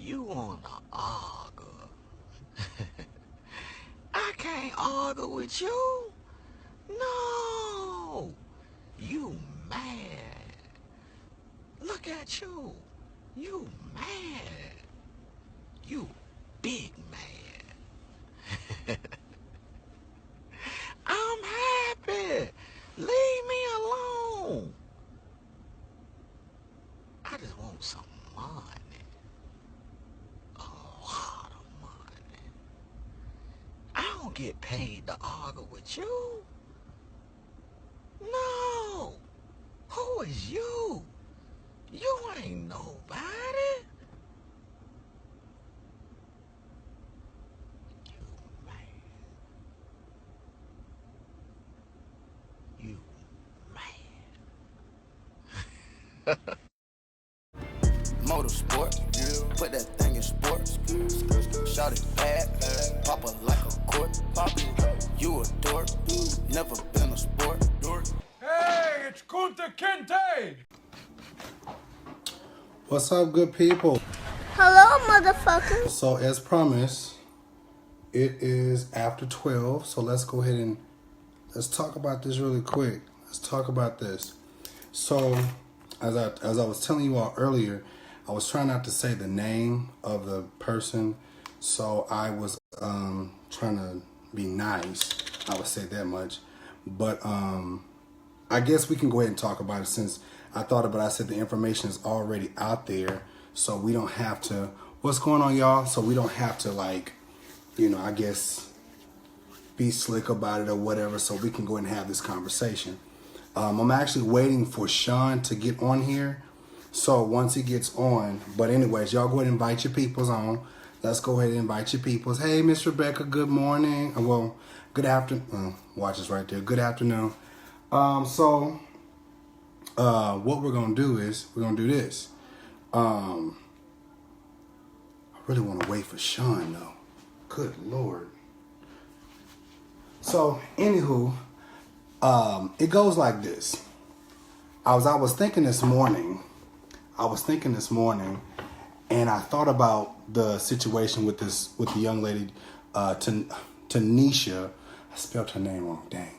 You wanna argue? I can't argue with you. No. You mad. Look at you. You mad. You big mad. I'm happy. Leave me alone. I just want some money. A lot of money. I don't get paid to argue with you. No. Who is you? You ain't nobody. You mad. You mad. Motorsport, yeah. Put that thing in sports. Shout it bad, pop it like a court. You a dork, never been a sport. Hey, it's Kunta Kinte! What's up, good people? Hello, motherfucker. So, as promised, it is after 12, so let's go ahead and let's talk about this really quick. Let's talk about this. So, as I was telling you all earlier, I was trying not to say the name of the person, so I was trying to be nice. I would say that much, but I guess we can go ahead and talk about it since I thought about it. I said the information is already out there, so we don't have to. What's going on, y'all? So we don't have to, like, you know, I guess be slick about it or whatever, so we can go ahead and have this conversation. I'm actually waiting for Sean to get on here. So once he gets on, but anyways, y'all go ahead and invite your peoples on. Let's go ahead and invite your peoples. Hey, Miss Rebecca, good morning. Well, good afternoon. Watch this right there. Good afternoon. So what we're going to do is we're going to do this. I really want to wait for Sean, though. Good Lord. So, anywho, it goes like this. I was thinking this morning, and I thought about the situation with the young lady, Tanisha. I spelled her name wrong, dang.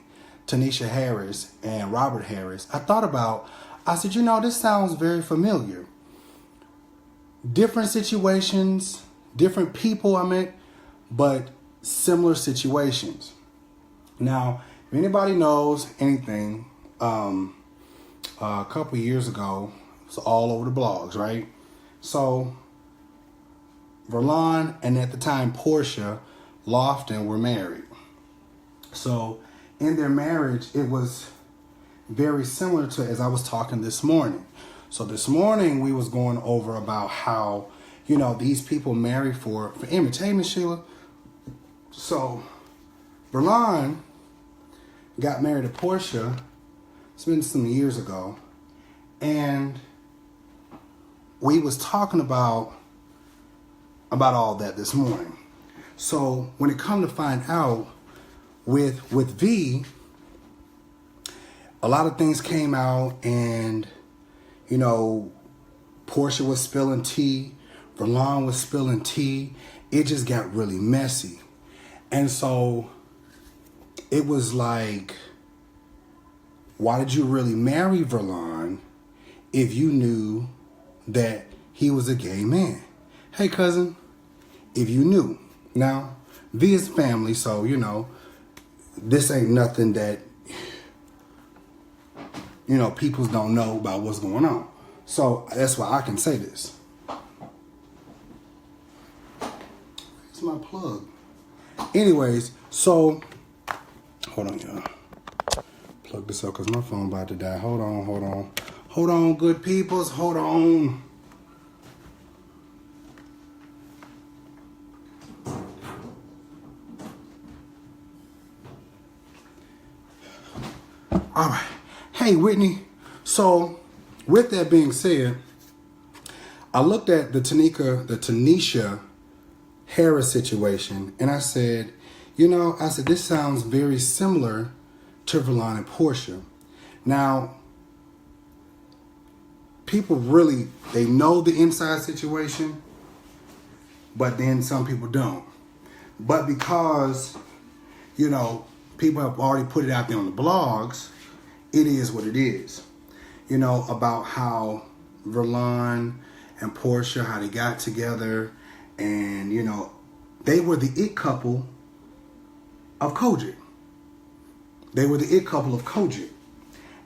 Tanisha Harris and Robert Harris. I said, you know, this sounds very familiar. Different situations, different people, but similar situations. Now, if anybody knows anything, a couple years ago, it was all over the blogs, right? So, Verlon and at the time Portia Lofton were married. So, in their marriage, it was very similar to as I was talking this morning. So this morning we was going over about how, you know, these people marry for image. Hey, Miss Sheila. So, Verlon got married to Portia. It's been some years ago. And we was talking about all that this morning. So when it come to find out with V, a lot of things came out and, you know, Portia was spilling tea, Verlon was spilling tea. It just got really messy. And so it was like, why did you really marry Verlon if you knew that he was a gay man? Hey, cousin, if you knew. Now, V is family, so, you know, this ain't nothing that, you know, people don't know about what's going on. So that's why I can say this. It's my plug. Anyways, so, hold on, y'all. Plug this up because my phone about to die. Hold on. Hold on, good peoples. Hold on. All right. Hey, Whitney. So, with that being said, I looked at the Tanisha Harris situation, and I said, you know, this sounds very similar to Verlon and Portia. Now, people really, they know the inside situation, but then some people don't. But because, you know, people have already put it out there on the blogs, it is what it is. You know, about how Verlon and Portia, how they got together, and, you know, they were the it couple of Kojic. They were the it couple of Kojic.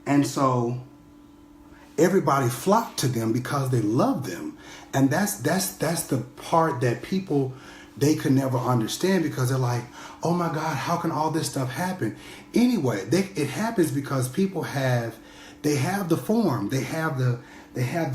And so everybody flocked to them because they loved them. And that's the part that people, they could never understand, because they're like, oh my God, how can all this stuff happen? Anyway, it happens because people they have the form, they have the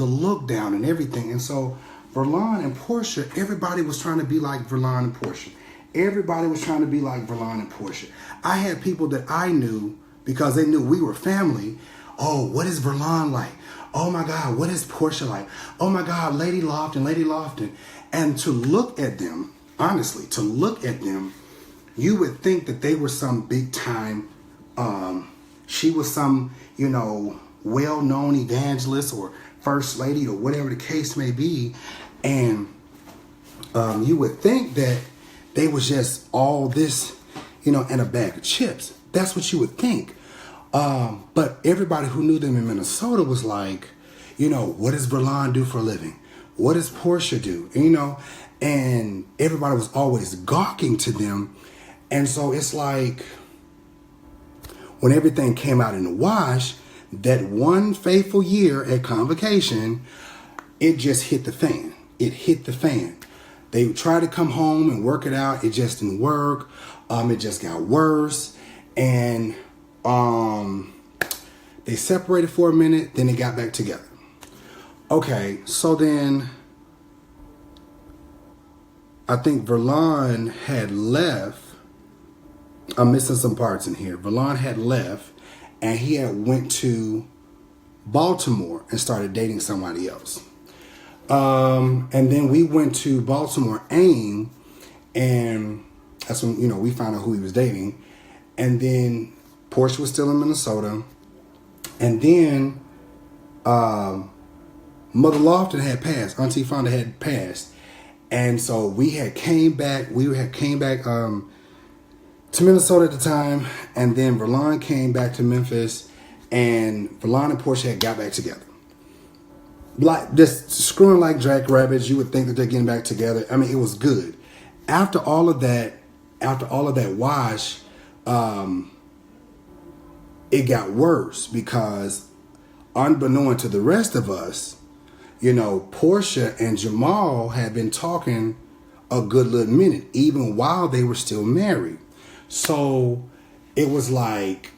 look down and everything. And so Verlon and Portia, everybody was trying to be like Verlon and Portia. Everybody was trying to be like Verlon and Portia. I had people that I knew, because they knew we were family. Oh, what is Verlon like? Oh my God, what is Portia like? Oh my God, Lady Lofton. And to look at them, honestly, to look at them, you would think that they were some big time, she was some, you know, well-known evangelist or first lady or whatever the case may be. And you would think that they was just all this, you know, and a bag of chips. That's what you would think. But everybody who knew them in Minnesota was like, you know, what does Verlon do for a living? What does Portia do? You know, and everybody was always gawking to them. And so it's like, when everything came out in the wash, that one fateful year at Convocation, it just hit the fan. It hit the fan. They tried to come home and work it out. It just didn't work. It just got worse. And they separated for a minute, then they got back together. Okay, so then I think Verlon had left. I'm missing some parts in here. Verlon had left, and he had went to Baltimore and started dating somebody else. And then we went to Baltimore AIM, and that's when, you know, we found out who he was dating. And then Portia was still in Minnesota. And then Mother Lofton had passed. Auntie Fonda had passed. And so we had came back to Minnesota at the time. And then Verlon came back to Memphis. And Verlon and Portia had got back together. Like, just screwing like jackrabbits. You would think that they're getting back together. I mean, it was good. After all of that wash, it got worse, because unbeknown to the rest of us, you know, Portia and Jamal had been talking a good little minute, even while they were still married. So it was like,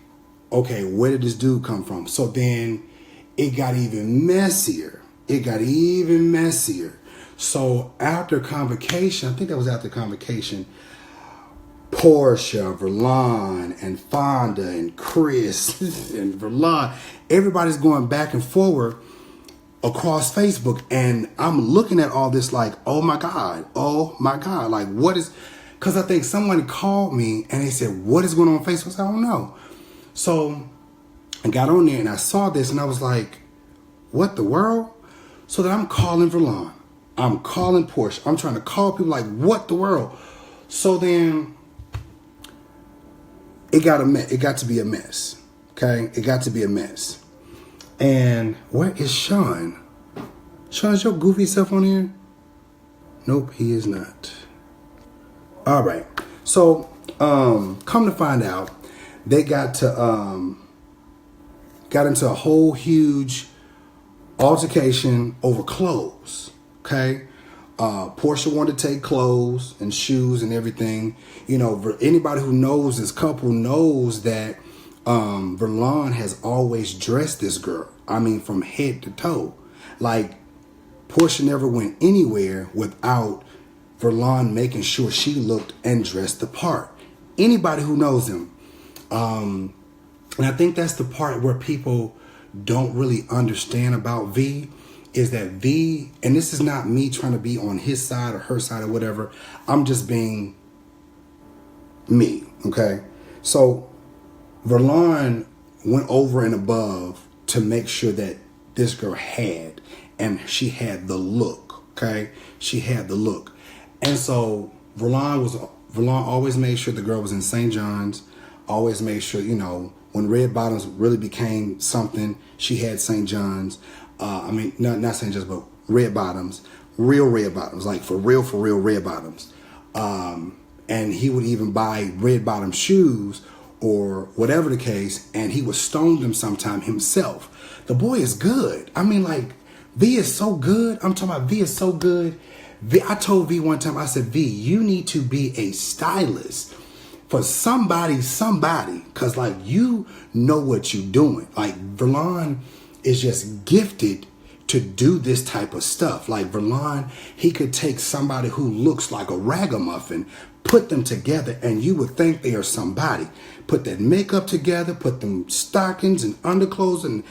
okay, where did this dude come from? So then it got even messier. So after Convocation, I think that was after Convocation, Portia, Verlon, and Fonda, and Chris, and Verlon, everybody's going back and forward across Facebook. And I'm looking at all this like, oh my God, like what is, because I think someone called me and they said, what is going on Facebook? I said, I don't know. So I got on there and I saw this and I was like, what the world? So then I'm calling Verlon. I'm calling Portia. I'm trying to call people like, what the world? So then it got to be a mess. Okay? It got to be a mess. And where is Sean? Sean, is your goofy self on here? Nope, he is not. All right. So, come to find out, they got into a whole huge altercation over clothes. Okay? Portia wanted to take clothes and shoes and everything. You know, anybody who knows this couple knows that Verlon has always dressed this girl. I mean, from head to toe. Like, Portia never went anywhere without Verlon making sure she looked and dressed the part. Anybody who knows him. And I think that's the part where people don't really understand about V, is that V, and this is not me trying to be on his side or her side or whatever. I'm just being me, okay? So Verlon went over and above to make sure that this girl had, and she had the look, okay? She had the look. And so Verlon always made sure the girl was in St. John's, always made sure, when red bottoms really became something, she had St. John's. Not St. John's, but red bottoms, real red bottoms, like for real red bottoms. And he would even buy red bottom shoes or whatever the case, and he would stone them sometime himself. The boy is good. V is so good. I'm talking about V is so good. I told V one time, I said, V, you need to be a stylist for somebody, because you know what you're doing. Verlon is just gifted to do this type of stuff. Verlon, he could take somebody who looks like a ragamuffin, put them together, and you would think they are somebody. Put that makeup together, put them stockings and underclothes and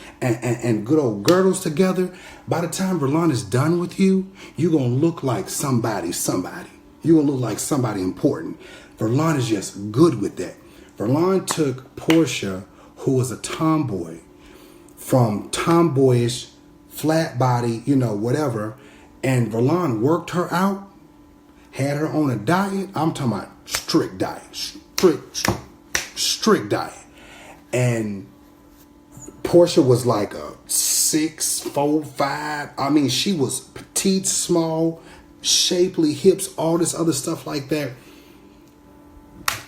good old girdles together. By the time Verlon is done with you, you're going to look like somebody. You're going to look like somebody important. Verlon is just good with that. Verlon took Portia, who was a tomboy, from tomboyish, flat body, whatever, and Verlon worked her out, had her on a diet. I'm talking about strict diet. And Portia was like a 6'4", 5". She was petite, small, shapely, hips, all this other stuff like that.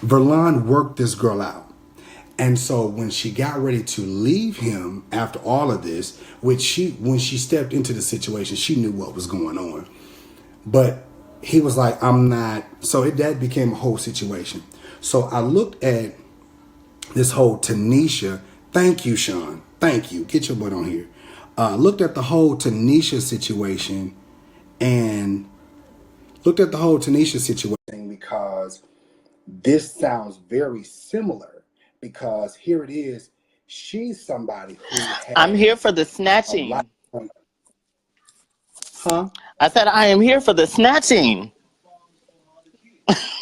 Verlon worked this girl out. And so when she got ready to leave him after all of this, when she stepped into the situation, she knew what was going on. But he was like, I'm not. So that became a whole situation. So I looked at this whole Tanisha. Thank you, Sean. Thank you. Get your butt on here. Looked at the whole Tanisha situation because this sounds very similar, because here it is. She's somebody who I'm here for the a lot. snatching. Huh? I said, I am here for the snatching.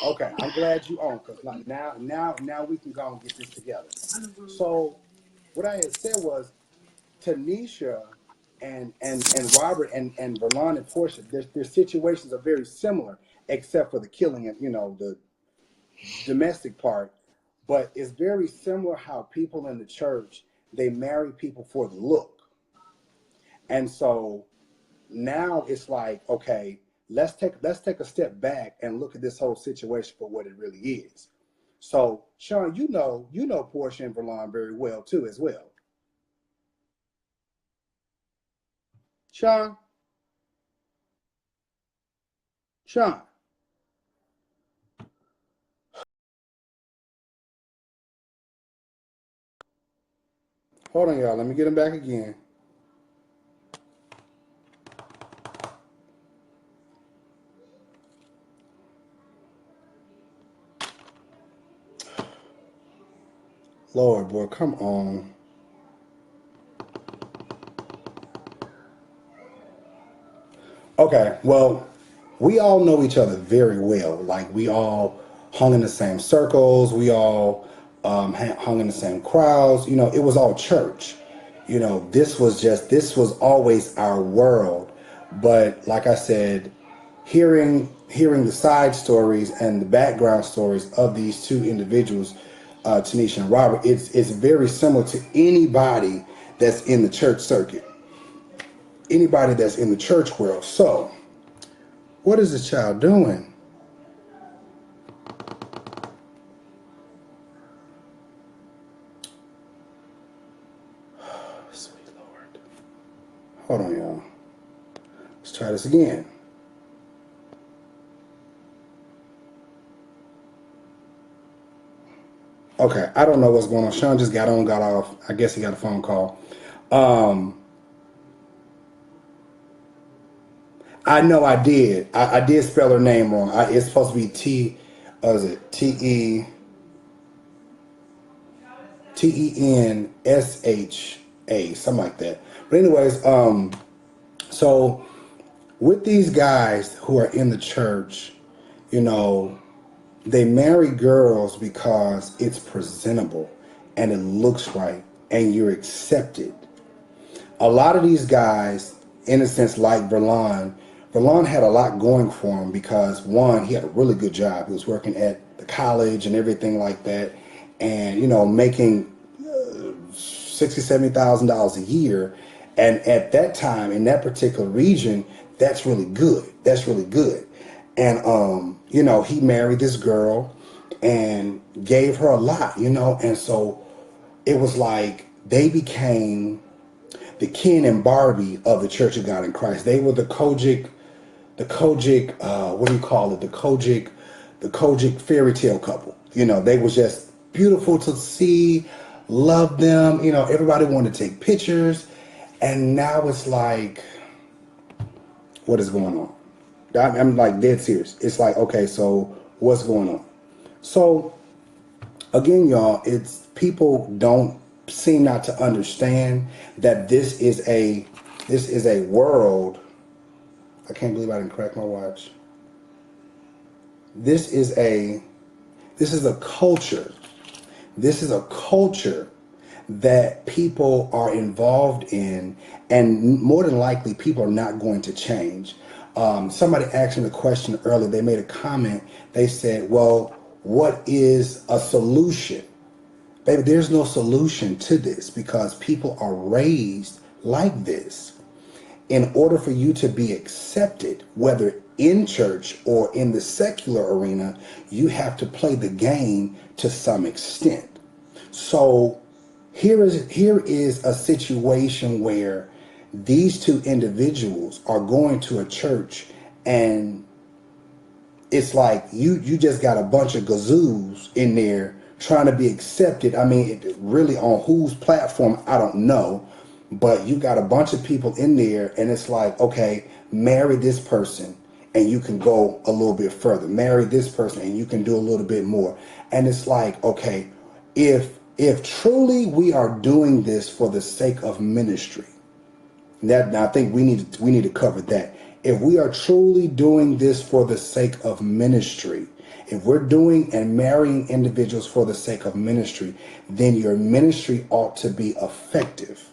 Okay, I'm glad you on, because now we can go and get this together. So what I had said was Tanisha and Robert and Verlon and Portia, their situations are very similar, except for the killing and the domestic part. But it's very similar how people in the church, they marry people for the look. And so now it's like, okay, let's take a step back and look at this whole situation for what it really is. So Sean, you know Portia and Verlon very well too as well. Sean, hold on, y'all. Let me get him back again. Lord, boy, come on. Okay, well, we all know each other very well. We all hung in the same circles. We all hung in the same crowds. It was all church. This was always our world. But like I said, hearing the side stories and the background stories of these two individuals, Tanisha and Robert, it's very similar to anybody that's in the church circuit, anybody that's in the church world. So, what is this child doing? Sweet Lord. Hold on, y'all. Let's try this again. Okay, I don't know what's going on. Sean just got on, got off. I guess he got a phone call. I know I did. I did spell her name wrong. It's supposed to be Tensa, something like that. But anyways, so with these guys who are in the church, they marry girls because it's presentable and it looks right and you're accepted. A lot of these guys, in a sense, like Verlon Verlon had a lot going for him because, one, he had a really good job. He was working at the college and everything like that, and making $60,000-$70,000 a year. And at that time, in that particular region, that's really good. That's really good. And he married this girl and gave her a lot, and so it was like they became the Ken and Barbie of the Church of God in Christ. They were the Kojic, what do you call it? The Kojic fairy tale couple. They was just beautiful to see, loved them. Everybody wanted to take pictures. And now it's like, what is going on? I'm like dead serious. It's like, okay, so what's going on? So again, y'all, it's people don't seem not to understand that this is a world. I can't believe I didn't crack my watch. This is a culture. This is a culture that people are involved in, and more than likely people are not going to change. Somebody asked me a question earlier. They made a comment. They said, well, what is a solution? Baby, there's no solution to this because people are raised like this. In order for you to be accepted, whether in church or in the secular arena, you have to play the game to some extent. So here is a situation where these two individuals are going to a church, and it's like you just got a bunch of gazoos in there trying to be accepted. I mean, really on whose platform, I don't know. But you got a bunch of people in there, and it's like, okay, marry this person and you can go a little bit further. Marry this person and you can do a little bit more. And it's like, okay, if truly we are doing this for the sake of ministry, that I think we need to cover that. If we are truly doing this for the sake of ministry, if we're doing and marrying individuals for the sake of ministry, then your ministry ought to be effective.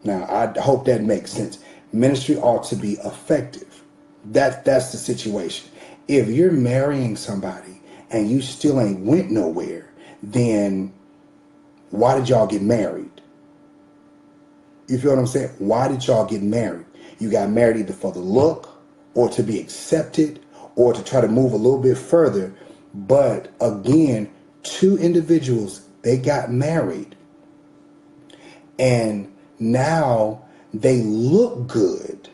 Now, I hope that makes sense. Ministry ought to be effective. That's the situation. If you're marrying somebody and you still ain't went nowhere, then why did y'all get married? You feel what I'm saying? Why did y'all get married? You got married either for the look or to be accepted or to try to move a little bit further. But again, two individuals, they got married. And now they look good.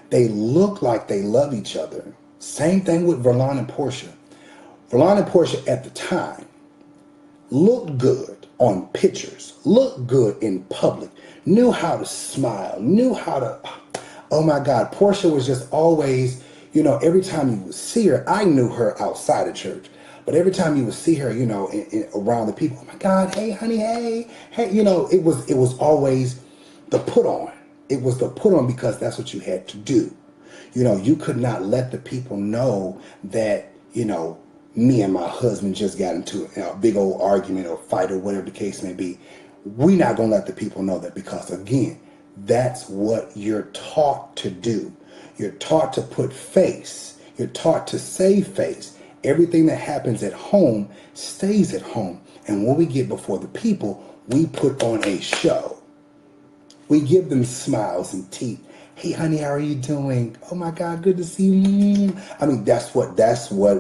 They look like they love each other. Same thing with Verlon and Portia. Verlon and Portia at the time looked good on pictures, looked good in public, knew how to smile, knew how to, oh my God, Portia was just always, every time you would see her, I knew her outside of church. But every time you would see her, around the people, oh my God, hey, honey, hey, it was always the put on. It was the put on because that's what you had to do. You could not let the people know that, me and my husband just got into a big old argument or fight or whatever the case may be. We're not going to let the people know that because, again, that's what you're taught to do. You're taught to put face. You're taught to save face. Everything that happens at home stays at home. And when we get before the people, we put on a show. We give them smiles and teeth. Hey, honey, how are you doing? Oh my God, good to see you. I mean, that's what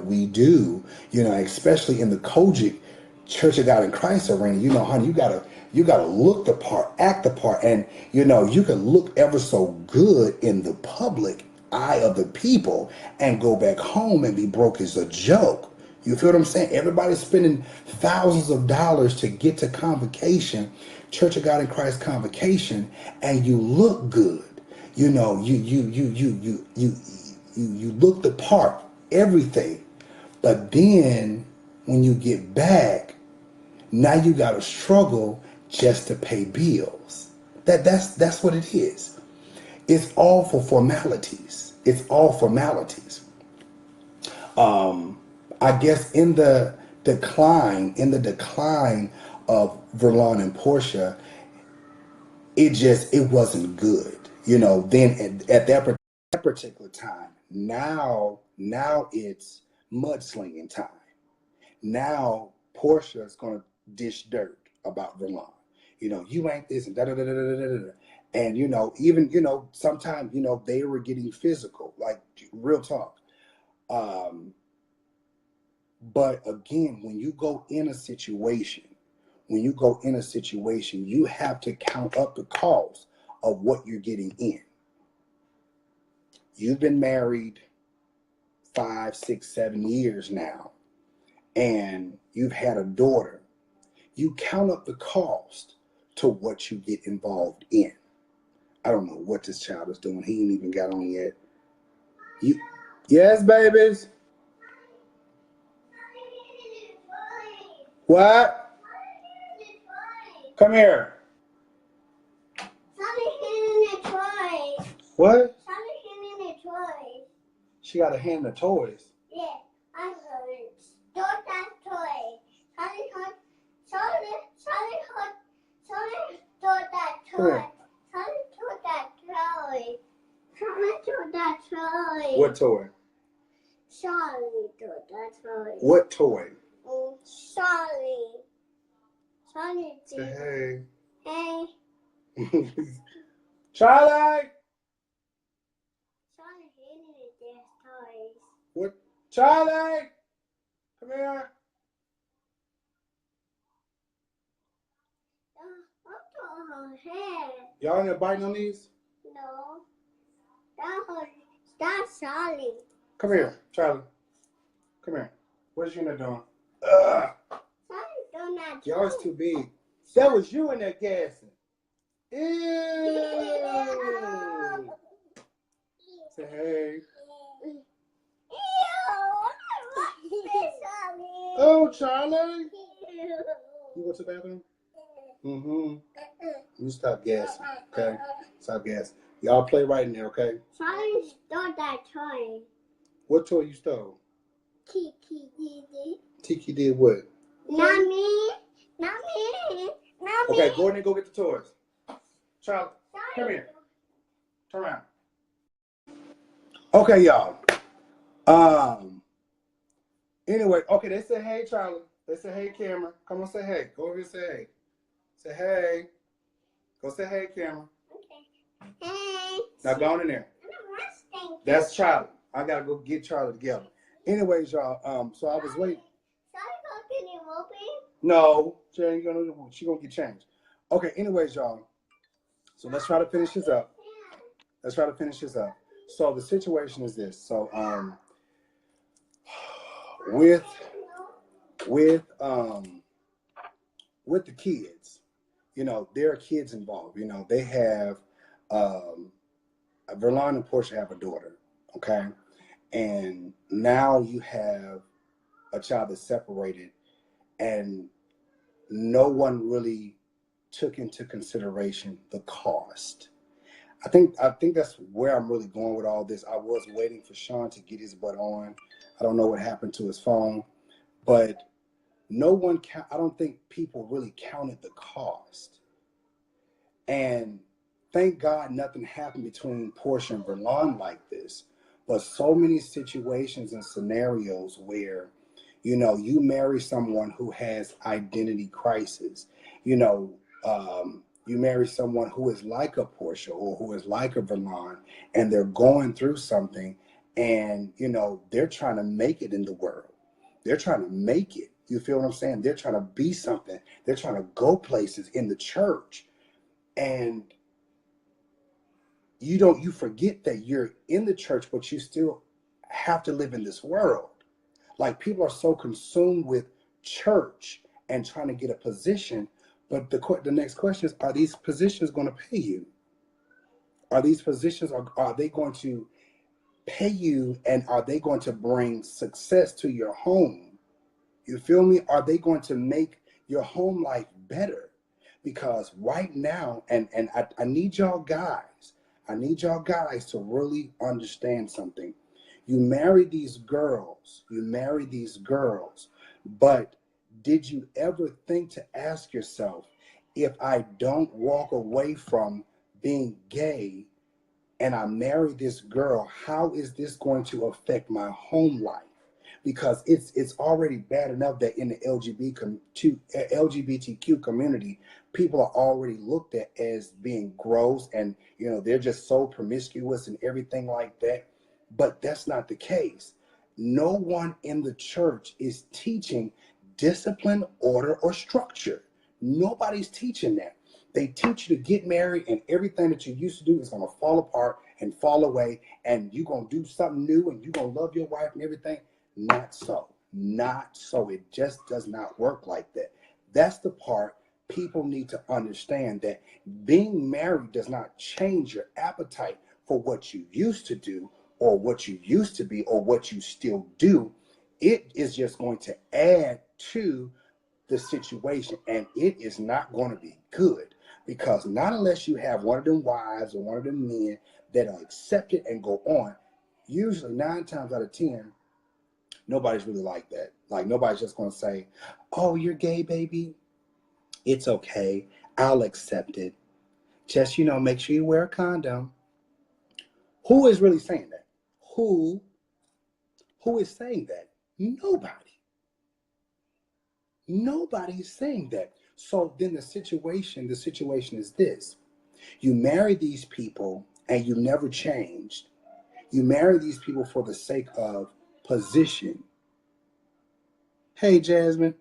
we do. Especially in the Kojic Church of God in Christ arena. Honey, you gotta look the part, act the part, and you can look ever so good in the public eye of the people and go back home and be broke as a joke. You feel what I'm saying? Everybody's spending thousands of dollars to get to convocation, Church of God in Christ convocation, and you look good. You look the part, everything. But then when you get back, now you got to struggle just to pay bills. That's what it is. It's all for formalities. It's all formalities. I guess in the decline of Verlon and Portia, it wasn't good. Then at that that particular time. Now it's mudslinging time. Now Portia is gonna dish dirt about Verlon. You ain't this and da da da da da da da. And even sometimes they were getting physical, like real talk. But again, when you go in a situation, you have to count up the cost of what you're getting in. You've been married 5, 6, 7 years now, and you've had a daughter. You count up the cost to what you get involved in. I don't know what this child is doing. He ain't even got on yet. Yes, babies. What? Come here. What? She got a hand of toys. Yeah, I'm going to start that toy. Sorry, start that toy. That toy. What toy? Sorry, that toy. What toy? Sorry. Say hey. Hey. Charlie! Sorry, hating their toys. What? Charlie! Come here. What's her hair? Y'all in there biting on these? No. That's Charlie. Come here, Charlie. Come here. What you in there doing? Ugh. Charlie's doing that. Y'all is too big. That was you in there gassing. Ew. Say hey. Oh, Charlie. You go to the bathroom? Mm-hmm. You stop gassing, okay? Stop gassing. Y'all play right in there, okay? Charlie stole that toy. What toy you stole? Tiki did it. Tiki did what? Not me. Okay, go in and go get the toys. Charlie, come here. Turn around. Okay, y'all. Anyway, okay, they said hey, Charlie. They said hey, Cameron. Come on, say hey. Go over here and say hey. Say hey. Go say hey, Cameron. Okay. Hey. Now go on in there. That's Charlie. I gotta go get Charlie together. Anyways, y'all. So I was waiting. Charlie gonna get open? No, she gonna get changed. Okay. Anyways, y'all. So let's try to finish this up. So the situation is this. So with the kids, there are kids involved. They have Verlon and Portia have a daughter, okay? And now you have a child that's separated, and no one really took into consideration the cost. I think that's where I'm really going with all this. I was waiting for Sean to get his butt on. I don't know what happened to his phone, but I don't think people really counted the cost. And thank God nothing happened between Portia and Verlon like this. But so many situations and scenarios where, you marry someone who has identity crisis. You marry someone who is like a Portia or who is like a Verlon, and they're going through something, and they're trying to make it in the world. They're trying to make it. You feel what I'm saying? They're trying to be something. They're trying to go places in the church. And you forget that you're in the church, but you still have to live in this world. Like, people are so consumed with church and trying to get a position. But the next question is, are these positions going to pay you? Are these positions, are they going to pay you, and are they going to bring success to your home? You feel me? Are they going to make your home life better? Because right now, and I need y'all guys to really understand something. You marry these girls, but did you ever think to ask yourself, if I don't walk away from being gay, and I marry this girl, how is this going to affect my home life? Because it's already bad enough that in the LGBTQ community, people are already looked at as being gross, and they're just so promiscuous and everything like that. But that's not the case. No one in the church is teaching discipline, order, or structure. Nobody's teaching that. They teach you to get married, and everything that you used to do is going to fall apart and fall away, and you're going to do something new, and you're going to love your wife and everything. Not so. Not so. It just does not work like that. That's the part people need to understand, that being married does not change your appetite for what you used to do or what you used to be or what you still do. It is just going to add to the situation, and it is not going to be good, because not unless you have one of them wives or one of them men that are accepted and go on, usually 9 times out of 10, nobody's really like that. Like, nobody's just going to say, oh, you're gay, baby. It's okay. I'll accept it. Just, make sure you wear a condom. Who is really saying that? Who is saying that? Nobody. Nobody's saying that. So then the situation is this. You marry these people and you never changed. You marry these people for the sake of position. Hey, Jasmine.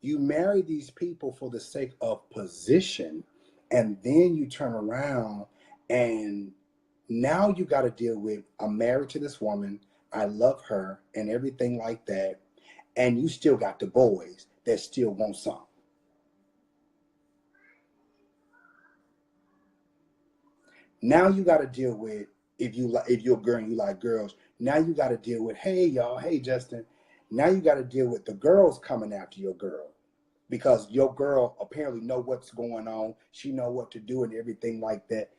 You marry these people for the sake of position, and then you turn around and now you got to deal with, I'm married to this woman, I love her and everything like that, and you still got the boys that still want some. Now you got to deal with, if you're a girl and you like girls, now you got to deal with, hey y'all, hey Justin, now you got to deal with the girls coming after your girl, because your girl apparently know what's going on. She know what to do and everything like that.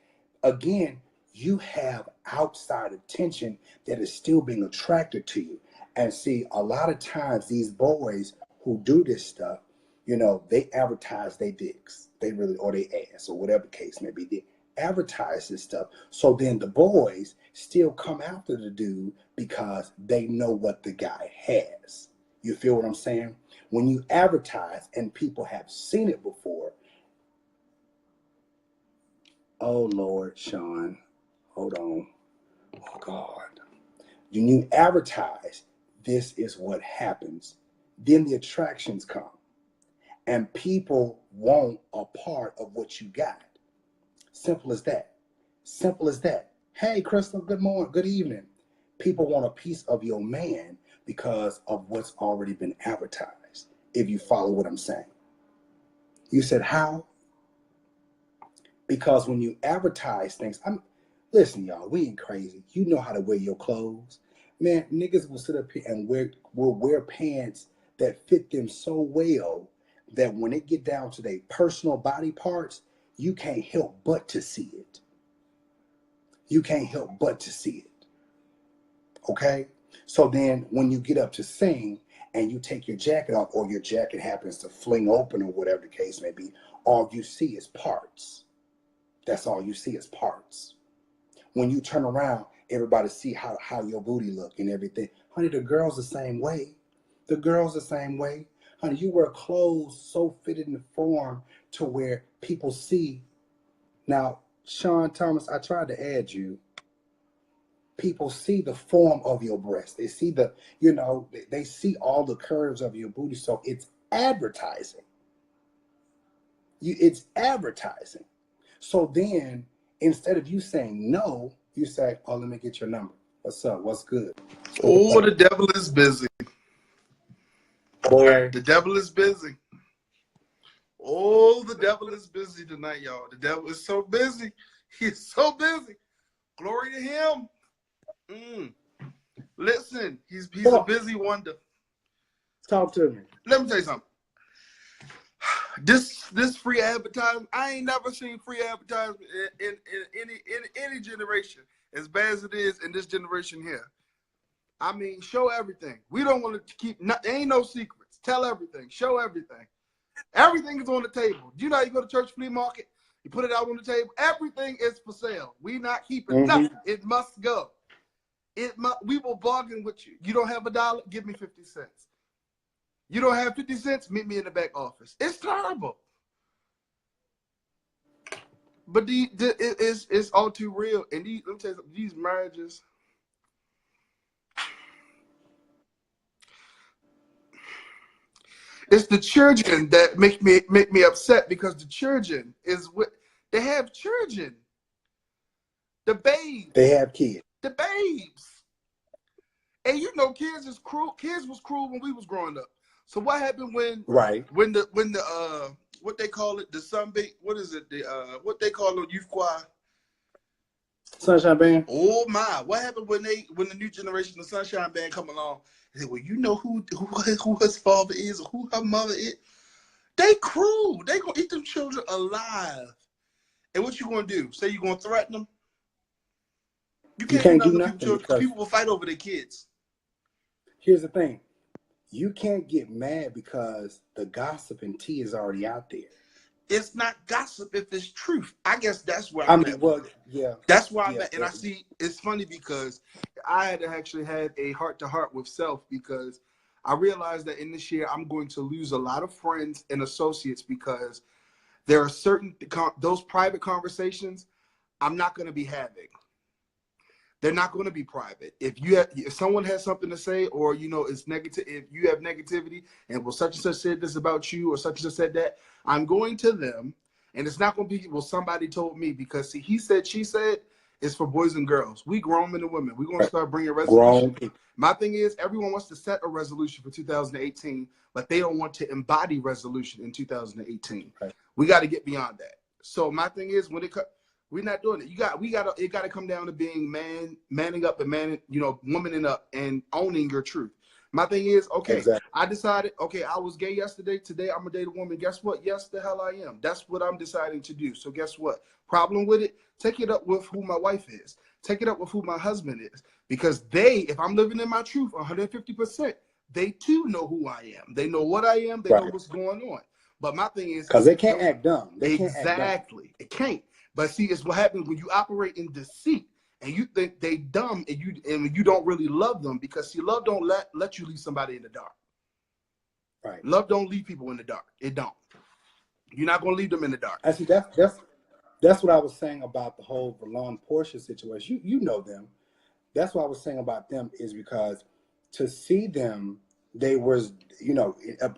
Again, you have outside attention that is still being attracted to you. And see, a lot of times these boys who do this stuff, they advertise their dicks, or their ass, or whatever the case may be. They advertise this stuff. So then the boys still come after the dude because they know what the guy has. You feel what I'm saying? When you advertise and people have seen it before. Oh, Lord, Sean, hold on. Oh, God. When you advertise, this is what happens. Then the attractions come. And people want a part of what you got. Simple as that. Simple as that. Hey, Crystal, good morning, good evening. People want a piece of your man because of what's already been advertised, if you follow what I'm saying. You said how? Because when you advertise things, listen, y'all, we ain't crazy. You know how to wear your clothes. Man, niggas will sit up here and will wear pants that fit them so well that when it get down to their personal body parts, you can't help but to see it. You can't help but to see it. Okay? So then when you get up to sing and you take your jacket off, or your jacket happens to fling open or whatever the case may be, all you see is parts. That's all you see is parts. When you turn around, everybody see how your booty look and everything. Honey, the girl's the same way. The girl's the same way. Honey, you wear clothes so fitted in form to where people see. Now, Sean Thomas, I tried to add you. People see the form of your breast. They see they see all the curves of your booty. So it's advertising. It's advertising. So then, instead of you saying no, you say, oh, let me get your number. What's up? What's good? Oh, the devil is busy. Boy. The devil is busy. Oh, the devil is busy tonight, y'all. The devil is so busy. He's so busy. Glory to him. Listen, he's a busy wonder. Talk to me. Let me tell you something. This free advertising, I ain't never seen free advertising in any generation as bad as it is in this generation here. I mean, show everything. We don't want to keep, there ain't no secrets. Tell everything. Show everything. Everything is on the table. Do you know how you go to church flea market? You put it out on the table. Everything is for sale. We not keeping nothing. It must go. We will bargain with you. You don't have $1? Give me 50 cents. You don't have 50 cents? Meet me in the back office. It's terrible. But it's all too real. And let me tell you something, these marriages, it's the children that make me upset, because the children is what they have. Children, the babes, They have kids. the babes, and you know, kids is cruel. Kids was cruel when we was growing up. So what happened when the what they call it, the sunbait? What is it? What they call it, youth choir? Sunshine Band. Oh my! What happened when the new generation, the Sunshine Band, come along? They said, well, you know who his father is, or who her mother is. They cruel. They gonna eat them children alive. And what you gonna do? Say you gonna threaten them? You can't do nothing to people. People will fight over their kids. Here's the thing: you can't get mad because the gossip and tea is already out there. It's not gossip if it's truth. I guess that's where I'm at. Well, yeah. That's where I'm at. And I see, it's funny because I had actually had a heart-to-heart with self, because I realized that in this year I'm going to lose a lot of friends and associates, because there are certain, those private conversations I'm not going to be having. They're not going to be private. If someone has something to say, or it's negative, if you have negativity and well, such and such said this about you, or such and such said that, I'm going to them, and it's not going to be, well, somebody told me, because see, he said, she said, is for boys and girls. We grown men and women. We're going to start bringing resolution. My thing is, everyone wants to set a resolution for 2018, but they don't want to embody resolution in 2018. Right. We got to get beyond that. So my thing is, when it comes, we're not doing it. It got to come down to being manning up and womaning up and owning your truth. My thing is, okay, exactly. I decided, okay, I was gay yesterday. Today, I'm going to date a woman. Guess what? Yes, the hell I am. That's what I'm deciding to do. So guess what? Problem with it? Take it up with who my wife is. Take it up with who my husband is. Because if I'm living in my truth 150%, they too know who I am. They know what I am. They know what's going on. But my thing is, because they can't act dumb. Exactly. It can't. But see, it's what happens when you operate in deceit and you think they dumb, and you don't really love them, because see, love don't let you leave somebody in the dark. Right. Love don't leave people in the dark. It don't. You're not gonna leave them in the dark. I see. That's what I was saying about the whole Valon Portia situation. You know them. That's what I was saying about them, is because to see them, they was,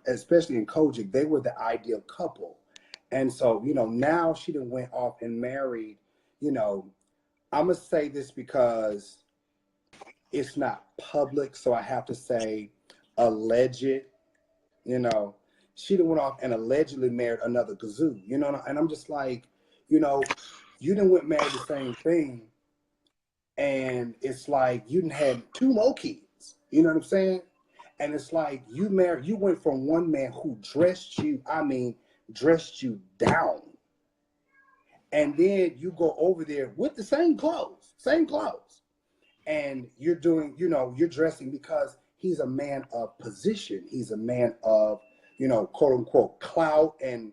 especially in Kojic, they were the ideal couple. And so, now she done went off and married, I'm going to say this because it's not public, so I have to say alleged, she done went off and allegedly married another kazoo, and I'm just like, you done went married the same thing, and it's like you done had 2 more kids, you know what I'm saying? And it's like you went from one man who dressed you down, and then you go over there with the same clothes, and you're doing, you're dressing because he's a man of position. He's a man of, quote unquote, clout and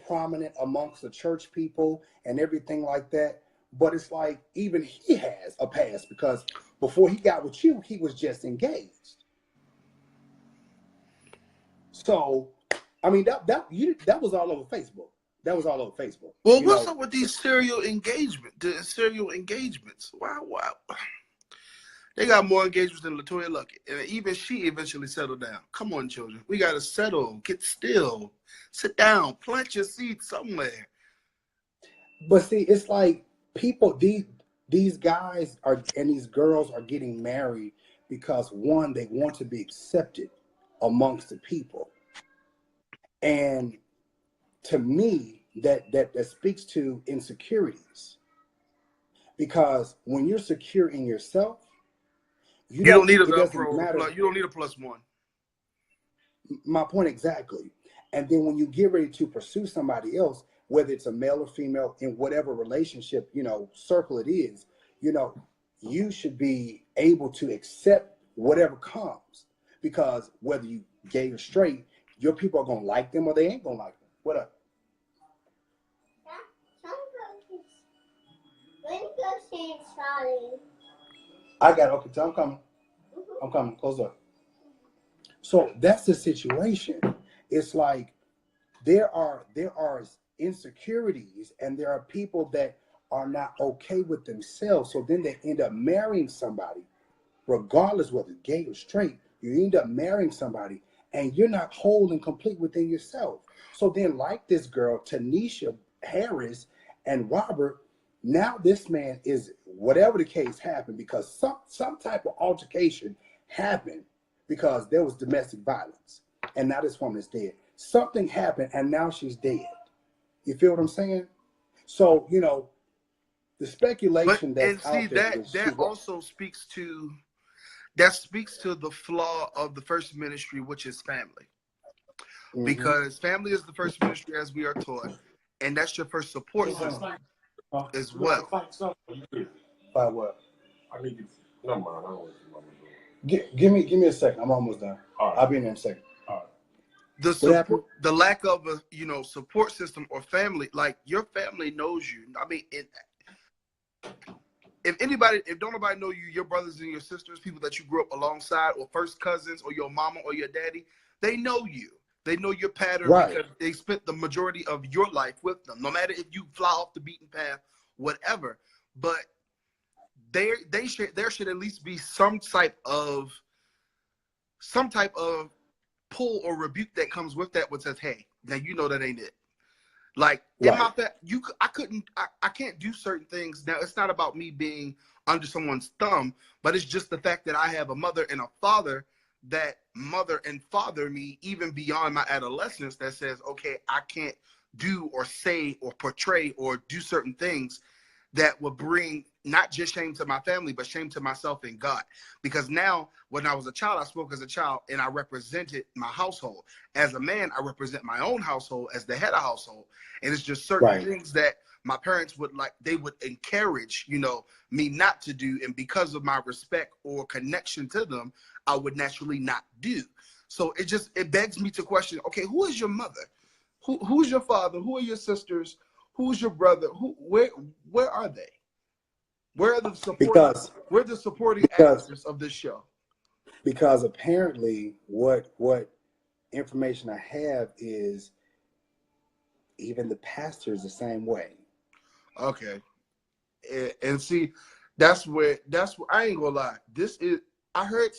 prominent amongst the church people and everything like that. But it's like, even he has a past, because before he got with you, he was just engaged. So, I mean, that was all over Facebook. That was all over Facebook. Well, what's up with these serial engagements? Wow. They got more engagements than LaToya Luckett. And even she eventually settled down. Come on, children. We got to settle, get still, sit down, plant your seed somewhere. But see, it's like people, these guys and these girls are getting married because, one, they want to be accepted amongst the people. And to me, that speaks to insecurities. Because when you're secure in yourself, you don't need you don't need a plus one. My point exactly. And then when you get ready to pursue somebody else, whether it's a male or female, in whatever relationship, circle it is, you should be able to accept whatever comes. Because whether you gay or straight, your people are going to like them or they ain't going to like them. What up? see Charlie. I got it. Okay, so I'm coming. I'm coming. Close up. So that's the situation. It's like there are insecurities, and there are people that are not okay with themselves. So then they end up marrying somebody, regardless whether gay or straight. You end up marrying somebody, and you're not whole and complete within yourself. So then, like this girl, Tanisha Harris and Robert, now this man is, whatever the case happened, because some type of altercation happened because there was domestic violence, and now this woman is dead. Something happened, and now she's dead. You feel what I'm saying? So, the But speculation and that's see out there that is that also speaks to the flaw of the first ministry, which is family. Because family is the first ministry as we are taught, and that's your first support system as well. By what? I need you. No, man, I don't want Give me a second. I'm almost done. All right. I'll be in there in a second. The What happened? support, the lack of a support system or family, like your family knows you. I mean, if don't nobody know you, your brothers and your sisters, people that you grew up alongside, or first cousins, or your mama or your daddy, they know you. They know your pattern, Right. because they spent the majority of your life with them. No matter if you fly off the beaten path, whatever, but there should at least be some type of pull or rebuke that comes with that, which says, hey, now you know that ain't it. Like in my I can't do certain things. Now it's not about me being under someone's thumb, but it's just the fact that I have a mother and a father that mother and father me even beyond my adolescence, that says, okay, I can't do or say or portray or do certain things that would bring not just shame to my family, but shame to myself and God. Because now, when I was a child, I spoke as a child and I represented my household. As a man, I represent my own household as the head of household. And it's just certain things that my parents would they would encourage, me not to do. And because of my respect or connection to them, I would naturally not do. So it begs me to question, okay, who is your mother? Who's your father? Who are your sisters? Who's your brother? Where are they? Where are the supporting actors of this show? Because apparently what information I have is even the pastor is the same way. Okay. And see, that's where I ain't gonna lie. I heard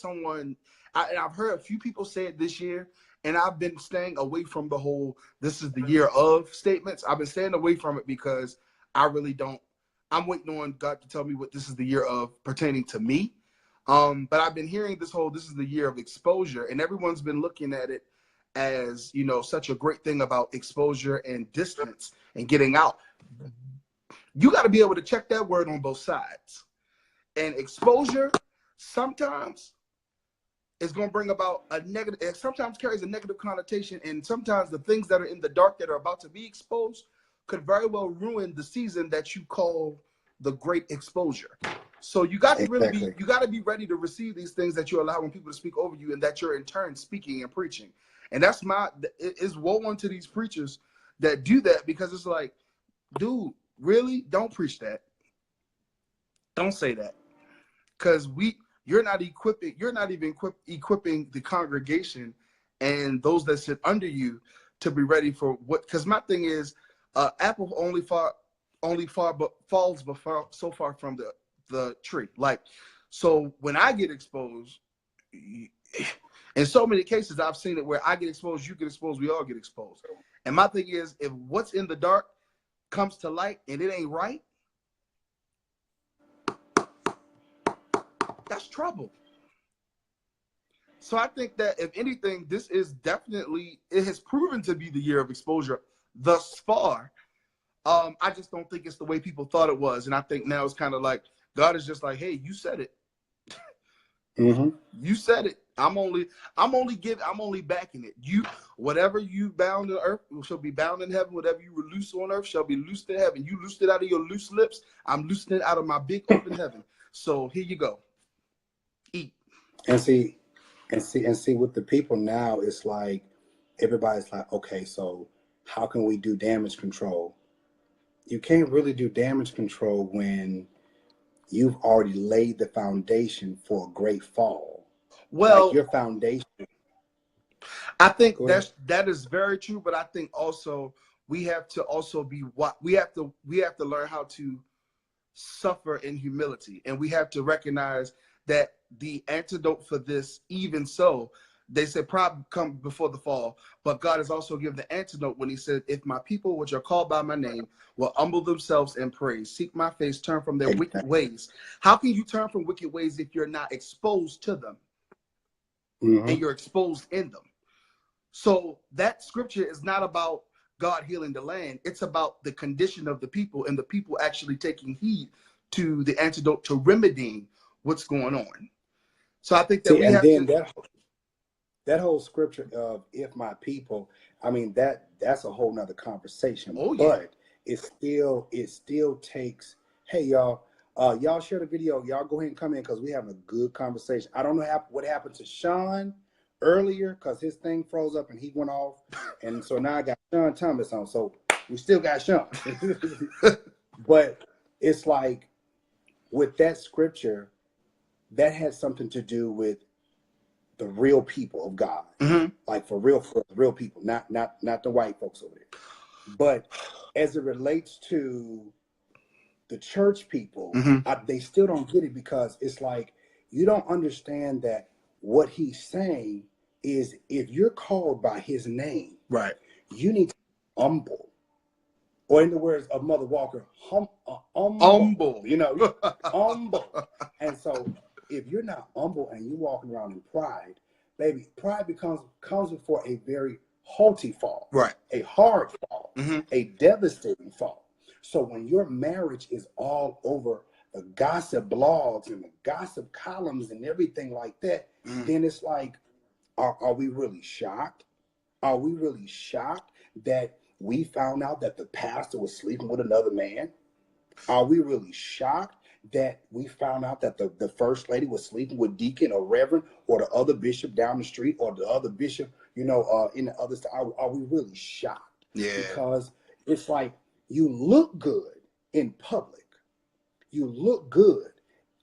I've heard a few people say it this year, and I've been staying away from the whole "this is the year of" statements. I've been staying away from it because I really don't. I'm waiting on God to tell me what this is the year of pertaining to me. But I've been hearing this is the year of exposure, and everyone's been looking at it as, such a great thing about exposure and distance and getting out. You got to be able to check that word on both sides. And exposure sometimes is going to bring about a negative, it sometimes carries a negative connotation, and sometimes the things that are in the dark that are about to be exposed could very well ruin the season that you call the great exposure. So you got to be ready to receive these things that you're allowing people to speak over you, and that you're in turn speaking and preaching. And it's woe unto these preachers that do that, because it's like, dude, really? Don't preach that. Don't say that. Because you're not even equipping the congregation and those that sit under you to be ready for what. Because my thing is, apple only falls so far from the tree. Like, so when I get exposed, in so many cases I've seen it where I get exposed, you get exposed, we all get exposed. And my thing is, if what's in the dark comes to light and it ain't right, that's trouble. So I think that if anything, this is definitely, it has proven to be the year of exposure thus far. I just don't think it's the way people thought it was. And I think now it's kind of like God is just like, hey, you said it. You said it. I'm only backing it. Whatever you bound on earth shall be bound in heaven. Whatever you loose on earth shall be loosed in heaven. You loosed it out of your loose lips. I'm loosing it out of my big open heaven. So here you go. Eat. And see with the people now, it's like everybody's like, okay, so how can we do damage control? You can't really do damage control when you've already laid the foundation for a great fall. Like Well, your foundation. I think Go ahead. that is very true, but I think also we have to also be what we have to learn how to suffer in humility, and we have to recognize that the antidote for this, even so, they said pride come before the fall, but God has also given the antidote when he said, if my people which are called by my name will humble themselves and pray, seek my face, turn from their wicked ways. How can you turn from wicked ways if you're not exposed to them and you're exposed in them? So that scripture is not about God healing the land. It's about the condition of the people and the people actually taking heed to the antidote to remedying what's going on. So I think that See, we and have then to. that whole scripture of if my people, I mean that's a whole nother conversation. Oh yeah. But it still takes, hey y'all, y'all share the video, y'all go ahead and come in because we having a good conversation. I don't know what happened to Sean earlier because his thing froze up and he went off, and so now I got Sean Thomas on, so we still got Sean. But it's like with that scripture, that had something to do with the real people of God, like for real people, not the white folks over there. But as it relates to the church people, they still don't get it because it's like you don't understand that what he's saying is if you're called by his name, Right. you need to be humble. Or in the words of Mother Walker, humble. You know, humble. And so if you're not humble and you're walking around in pride, baby, pride comes before a very haughty fall, Right. a hard fall, a devastating fall. So when your marriage is all over the gossip blogs and the gossip columns and everything like that, then it's like, are we really shocked? Are we really shocked that we found out that the pastor was sleeping with another man? Are we really shocked that we found out that the first lady was sleeping with deacon or reverend or the other bishop down the street or the other bishop, in the other side? Are we really shocked? Yeah. Because it's like you look good in public. You look good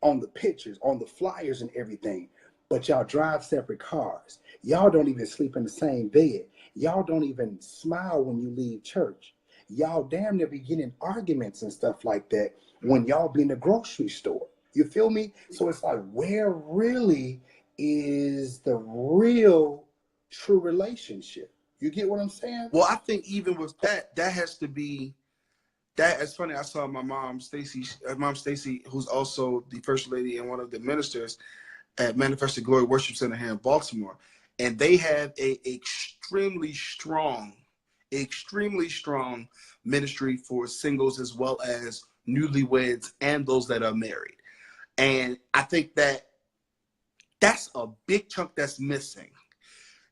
on the pictures, on the flyers and everything, but y'all drive separate cars. Y'all don't even sleep in the same bed. Y'all don't even smile when you leave church. Y'all damn near be getting arguments and stuff like that when y'all be in the grocery store. You feel me? So it's like, where really is the real true relationship? You get what I'm saying? Well, I think even with that has to be. That is funny. I saw my mom Stacy, who's also the first lady and one of the ministers at Manifested Glory Worship Center here in Baltimore, and they have a extremely strong ministry for singles as well as newlyweds and those that are married. And I think that's a big chunk that's missing.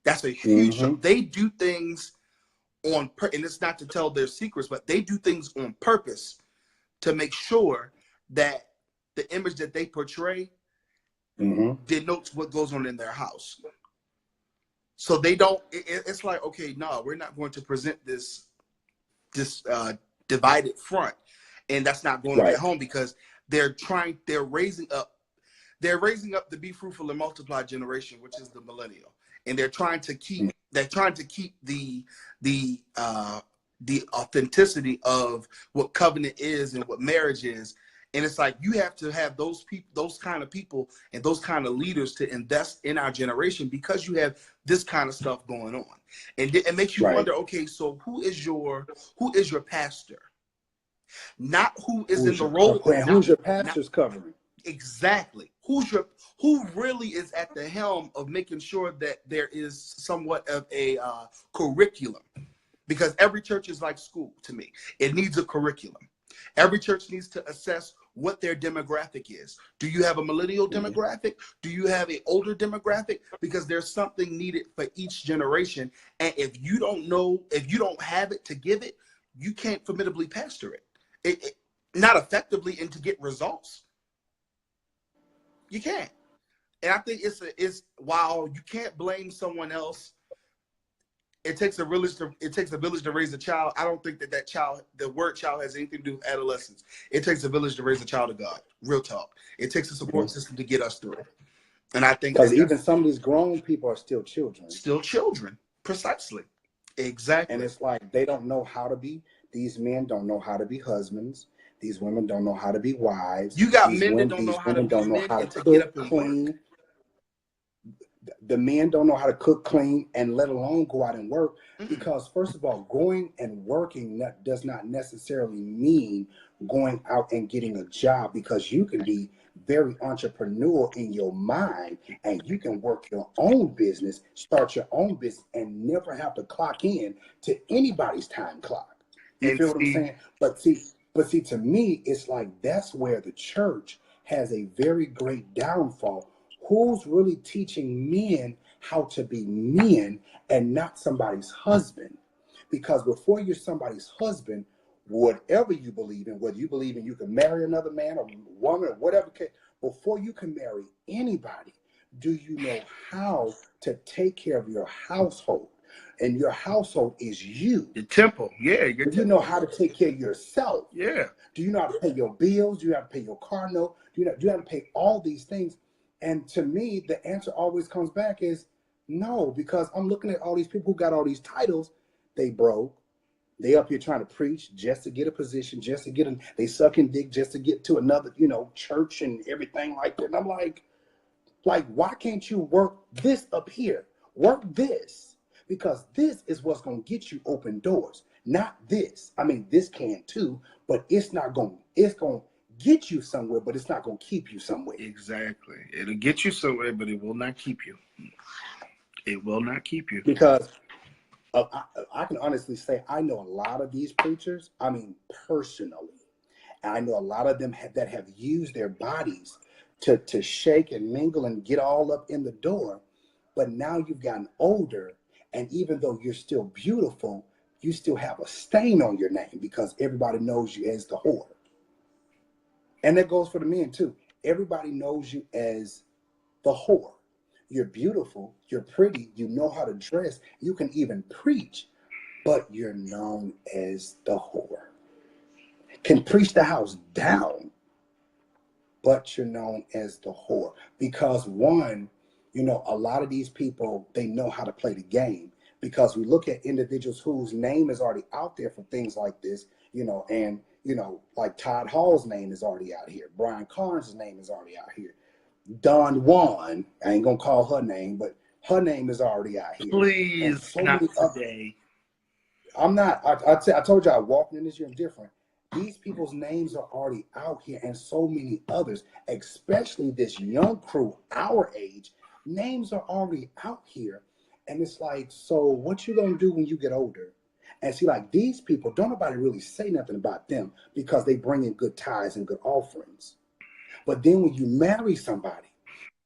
That's a huge chunk. They do things and it's not to tell their secrets, but they do things on purpose to make sure that the image that they portray denotes what goes on in their house. So they don't. It's like, okay, no, we're not going to present this divided front, and that's not going to at home because they're raising up the be fruitful and multiply generation, which is the millennial, and they're trying to keep the authenticity of what covenant is and what marriage is. And it's like you have to have those people, those kind of people, and those kind of leaders to invest in our generation because you have this kind of stuff going on, and it makes you wonder. Okay, so who is your pastor? Not who is in the role. Who's your pastor's covering? Exactly. Who really is at the helm of making sure that there is somewhat of a curriculum? Because every church is like school to me. It needs a curriculum. Every church needs to assess what their demographic is. Do you have a millennial demographic? Do you have an older demographic? Because there's something needed for each generation. And if you don't have it to give it, you can't formidably pastor it. Not effectively and to get results. You can't. And I think it's while you can't blame someone else, it takes a village to raise a child. I don't think that child, the word child, has anything to do with adolescence. It takes a village to raise a child of God. Real talk. It takes a support system to get us through it. And I think because even some of these grown people are still children. Still children. Precisely. Exactly. And it's like they don't know how to be. These men don't know how to be husbands. These women don't know how to be wives. You got these men women, that don't know how to cook, get up and clean. work. The men don't know how to cook, clean, and let alone go out and work. Because first of all, going and working does not necessarily mean going out and getting a job, because you can be very entrepreneurial in your mind and you can work your own business, start your own business, and never have to clock in to anybody's time clock. You feel what I'm saying? But see, to me, it's like that's where the church has a very great downfall. Who's really teaching men how to be men and not somebody's husband? Because before you're somebody's husband, whatever you believe in, whether you believe in you can marry another man or woman or whatever, before you can marry anybody, do you know how to take care of your household? And your household is you. Your temple. Yeah. Do you know how to take care of yourself? Yeah. Do you know how to pay your bills? Do you have to pay your car note? Do you have to pay all these things? And to me, the answer always comes back is no, because I'm looking at all these people who got all these titles. They broke. They up here trying to preach just to get a position, just to get they sucking dick just to get to another, church and everything like that. And I'm like, why can't you work this up here? Work this, because this is what's going to get you open doors, not this. I mean, this can too, but it's going to get you somewhere, but it's not going to keep you somewhere. Exactly. It'll get you somewhere, but it will not keep you. It will not keep you. Because I can honestly say I know a lot of these preachers, I mean, personally. And I know a lot of them that have used their bodies to shake and mingle and get all up in the door. But now you've gotten older, and even though you're still beautiful, you still have a stain on your name because everybody knows you as the whore. And that goes for the men too. Everybody knows you as the whore. You're beautiful, you're pretty, you know how to dress, you can even preach, but you're known as the whore. Can preach the house down, but you're known as the whore. Because one, a lot of these people, they know how to play the game. Because we look at individuals whose name is already out there for things like this, and, like Todd Hall's name is already out here. Brian Carnes' name is already out here. Dawn Juan, I ain't gonna call her name, but her name is already out here. Please, so not today. I'm not. I told you I walked in this year different. These people's names are already out here, and so many others, especially this young crew, our age, names are already out here. And it's like, so what you gonna do when you get older? And see, like these people, don't nobody really say nothing about them because they bring in good tithes and good offerings. But then when you marry somebody,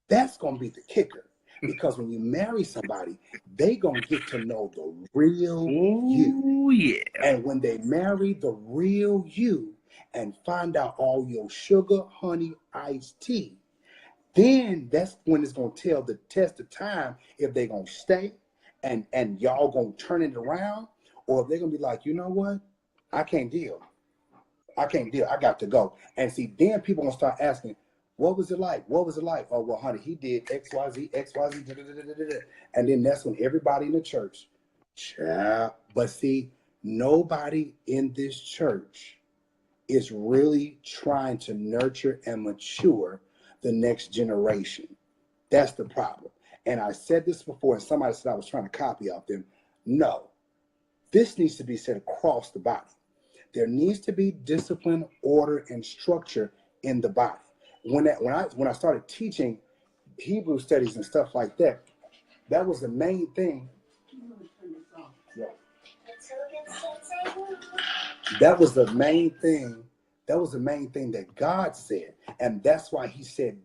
that's going to be the kicker. Because when you marry somebody, they going to get to know the real you. Yeah. And when they marry the real you and find out all your sugar, honey, iced tea, then that's when it's going to tell the test of time if they're going to stay and y'all going to turn it around, or if they're going to be like, you know what? I can't deal. I got to go. And see, then people gonna start asking, what was it like? What was it like? Oh, well, honey, he did X, Y, Z, and then that's when everybody in the church, but see, nobody in this church is really trying to nurture and mature the next generation. That's the problem. And I said this before, and somebody said I was trying to copy off them. No, this needs to be said across the body. There needs to be discipline, order, and structure in the body. When I started teaching Hebrew studies and stuff like that, that was the main thing. Yeah. That was the main thing. That was the main thing that God said, and that's why He said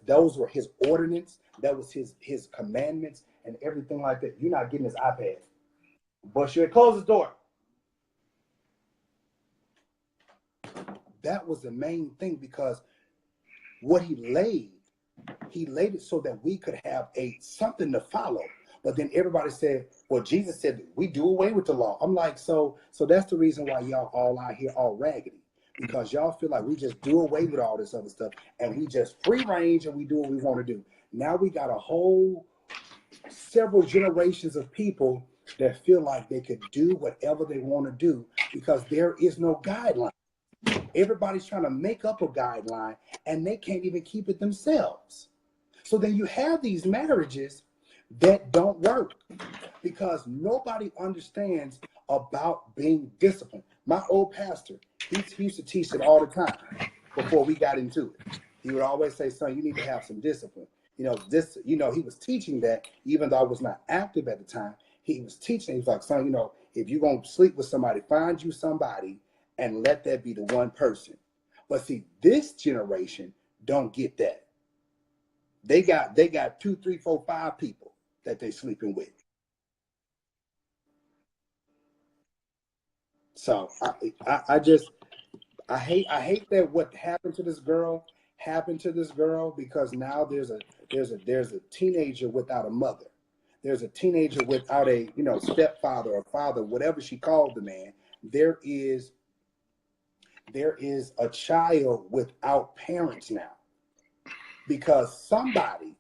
those were His ordinance. That was His commandments and everything like that. You're not getting this iPad, but you close the door. That was the main thing, because what He laid it so that we could have something to follow. But then everybody said, well, Jesus said we do away with the law. I'm like, so that's the reason why y'all all out here all raggedy. Because y'all feel like we just do away with all this other stuff and we just free range and we do what we want to do. Now we got a whole several generations of people that feel like they could do whatever they want to do because there is no guideline. Everybody's trying to make up a guideline and they can't even keep it themselves. So then you have these marriages that don't work because nobody understands about being disciplined. My old pastor, he used to teach it all the time before we got into it. He would always say, son, you need to have some discipline. He was teaching that even though I was not active at the time, he was teaching. He was like, son, if you're going to sleep with somebody, find you somebody and let that be the one person. But see, this generation don't get that. They got 2, 3, 4, 5 people that they sleeping with. So I hate that what happened to this girl because now there's a teenager without a mother. There's a teenager without a stepfather or father, whatever she called the man. There is a child without parents now because somebody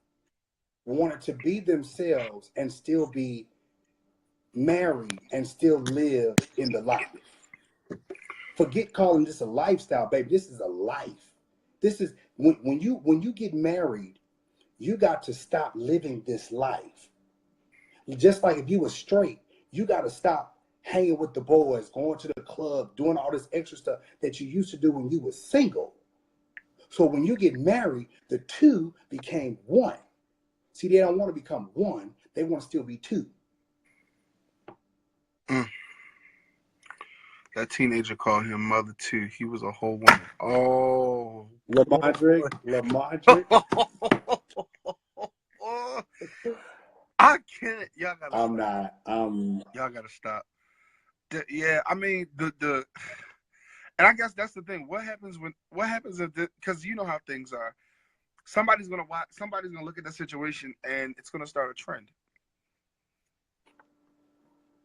wanted to be themselves and still be married and still live in the life. Forget calling this a lifestyle, baby. This is a life. This is when you get married, you got to stop living this life. Just like if you were straight, you got to stop hanging with the boys, going to the club, doing all this extra stuff that you used to do when you were single. So when you get married, the two became one. See, they don't want to become one. They want to still be two. That teenager called him mother too. He was a whole woman. Oh, Lamondrick. I can't. Y'all gotta. I'm stop. not. Y'all gotta stop. Yeah, I mean the. And I guess that's the thing. What happens if because you know how things are. Somebody's gonna look at the situation and it's gonna start a trend.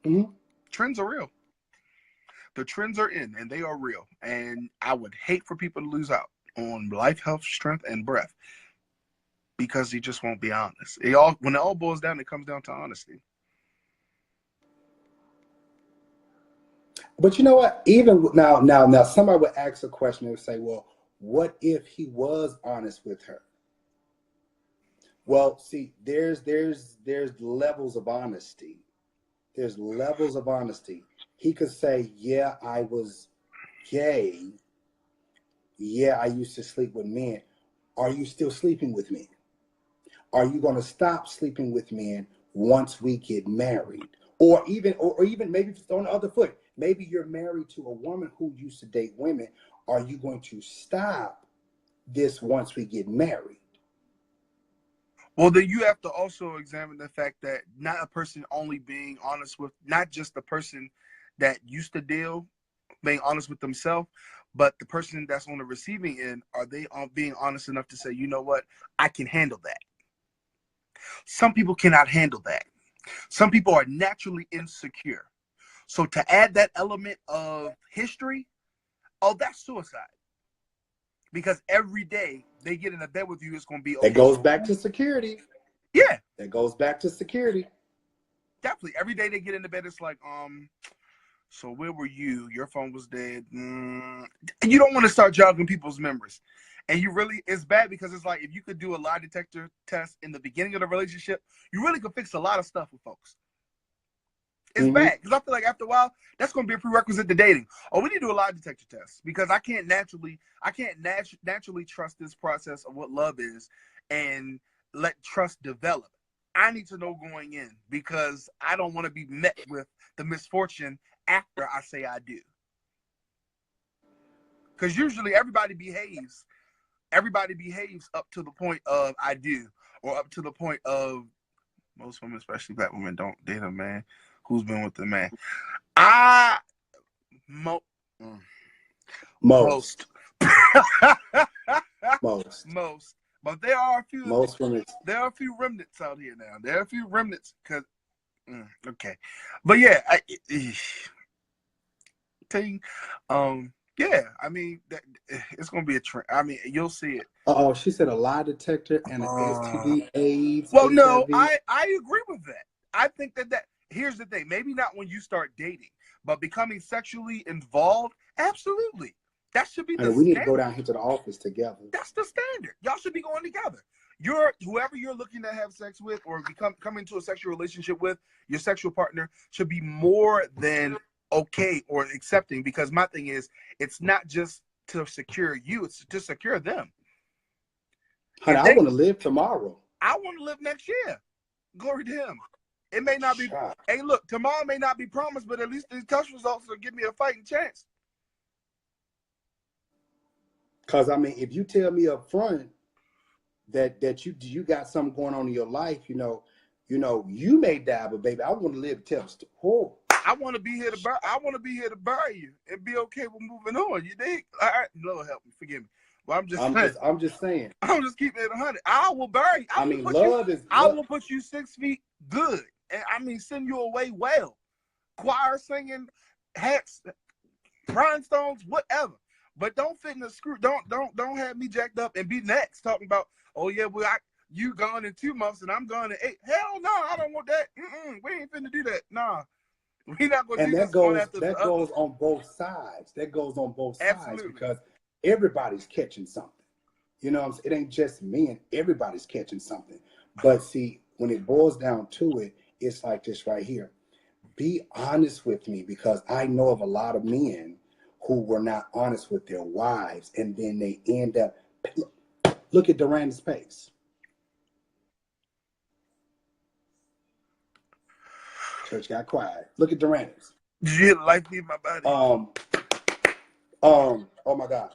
Mm-hmm. Trends are real. The trends are in and they are real. And I would hate for people to lose out on life, health, strength, and breath because they just won't be honest. When it all boils down, it comes down to honesty. But you know what? Even now, somebody would ask a question and say, well, what if he was honest with her? Well, see, there's levels of honesty. There's levels of honesty. He could say, yeah, I was gay. Yeah, I used to sleep with men. Are you still sleeping with men? Are you going to stop sleeping with men once we get married? Or even maybe on the other foot, maybe you're married to a woman who used to date women. Are you going to stop this once we get married? Well, then you have to also examine the fact that not a person only being honest with, not just the person that used to deal, being honest with themselves, but the person that's on the receiving end, are they being honest enough to say, you know what, I can handle that. Some people cannot handle that. Some people are naturally insecure. So to add that element of history, that's suicide. Because every day they get in a bed with you, it's going to be okay. That goes back to security. Yeah. That goes back to security. Definitely. Every day they get into bed, it's like, so where were you? Your phone was dead. You don't want to start jogging people's memories. And it's bad because it's like if you could do a lie detector test in the beginning of the relationship, you really could fix a lot of stuff with folks. It's bad because I feel like after a while, that's going to be a prerequisite to dating. Oh, we need to do a lie detector test because I can't naturally trust this process of what love is and let trust develop. I need to know going in because I don't want to be met with the misfortune after I say I do. Because usually everybody behaves up to the point of I do, or up to the point of most women, especially black women, don't date a man who's been with a man. Most. Most. But there are a few. Most women. There are a few remnants out here now. There are a few remnants because. Okay, but yeah, thing, yeah. I mean, it's gonna be a trend. I mean, you'll see it. Oh, she said a lie detector and an STD, AIDS, Well, no, HIV. I agree with that. I think that here's the thing. Maybe not when you start dating, but becoming sexually involved, absolutely. That should be the We need to standard. go down here to the office together. That's the standard. Y'all should be going together. Whoever you're looking to have sex with or come into a sexual relationship with, your sexual partner should be more than okay or accepting, because my thing is, it's not just to secure you, it's to secure them. Honey, I want to live tomorrow. I want to live next year. Glory to him. It may not be. Hey, look, tomorrow may not be promised, but at least these test results will give me a fighting chance. Because I mean, if you tell me up front that you got something going on in your life, you may die, but baby, I want to live till. Oh. I want to be here to bury. I want to be here to bury you and be okay with moving on. You dig? All right, Lord help me, forgive me. But I'm just saying. I'm just keeping it 100. I will bury you. I will put you 6 feet good, and I mean send you away well. Choir singing, hats, rhinestones, whatever. But don't fit in the screw. Don't have me jacked up and be next talking about, oh yeah, well you gone in 2 months and I'm gone in 8. Hell no, I don't want that. We ain't finna do that. Nah. We're not gonna do that this goes after that goes on both sides. That goes on both sides because everybody's catching something. You know what I'm saying? It ain't just men, everybody's catching something. But see, when it boils down to it, it's like this right here. Be honest with me, because I know of a lot of men who were not honest with their wives, and then they end up. Look at Durand's face. Church got quiet. Look at Durand's. Did you hear the life leave my body? Oh my God.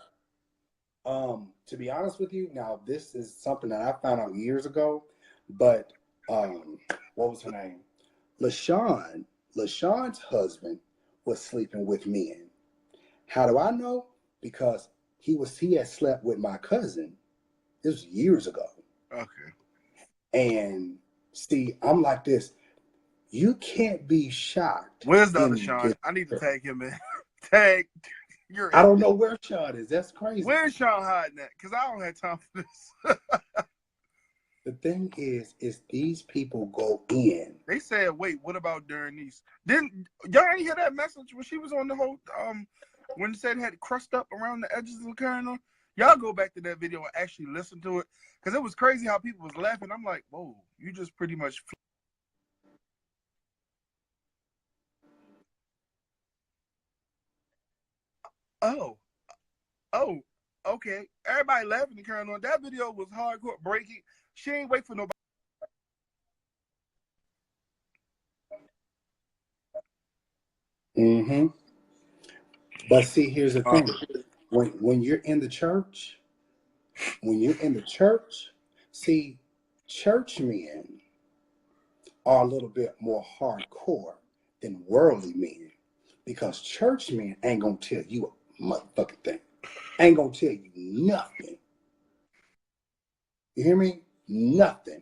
To be honest with you, now this is something that I found out years ago, but what was her name? LaShawn's husband was sleeping with men. How do I know? Because he had slept with my cousin. This was years ago. Okay. And see, I'm like this. You can't be shocked. Where's the other Sean? I need to tag him in. Tag. I don't know where Sean is. That's crazy. Where's Sean hiding at? Because I don't have time for this. The thing is these people go in. They said, wait, what about Bernice? Didn't y'all ain't hear that message when she was on the whole when it said it had crust up around the edges of the kernel? Y'all go back to that video and actually listen to it. Because it was crazy how people was laughing. I'm like, whoa, you just pretty much Oh, okay. Everybody laughing and carrying on. That video was hardcore breaking. She ain't wait for nobody. Mm-hmm. But see, here's the thing. When you're in the church, see, church men are a little bit more hardcore than worldly men. Because church men ain't gonna tell you a motherfucking thing. Ain't gonna tell you nothing. You hear me? Nothing.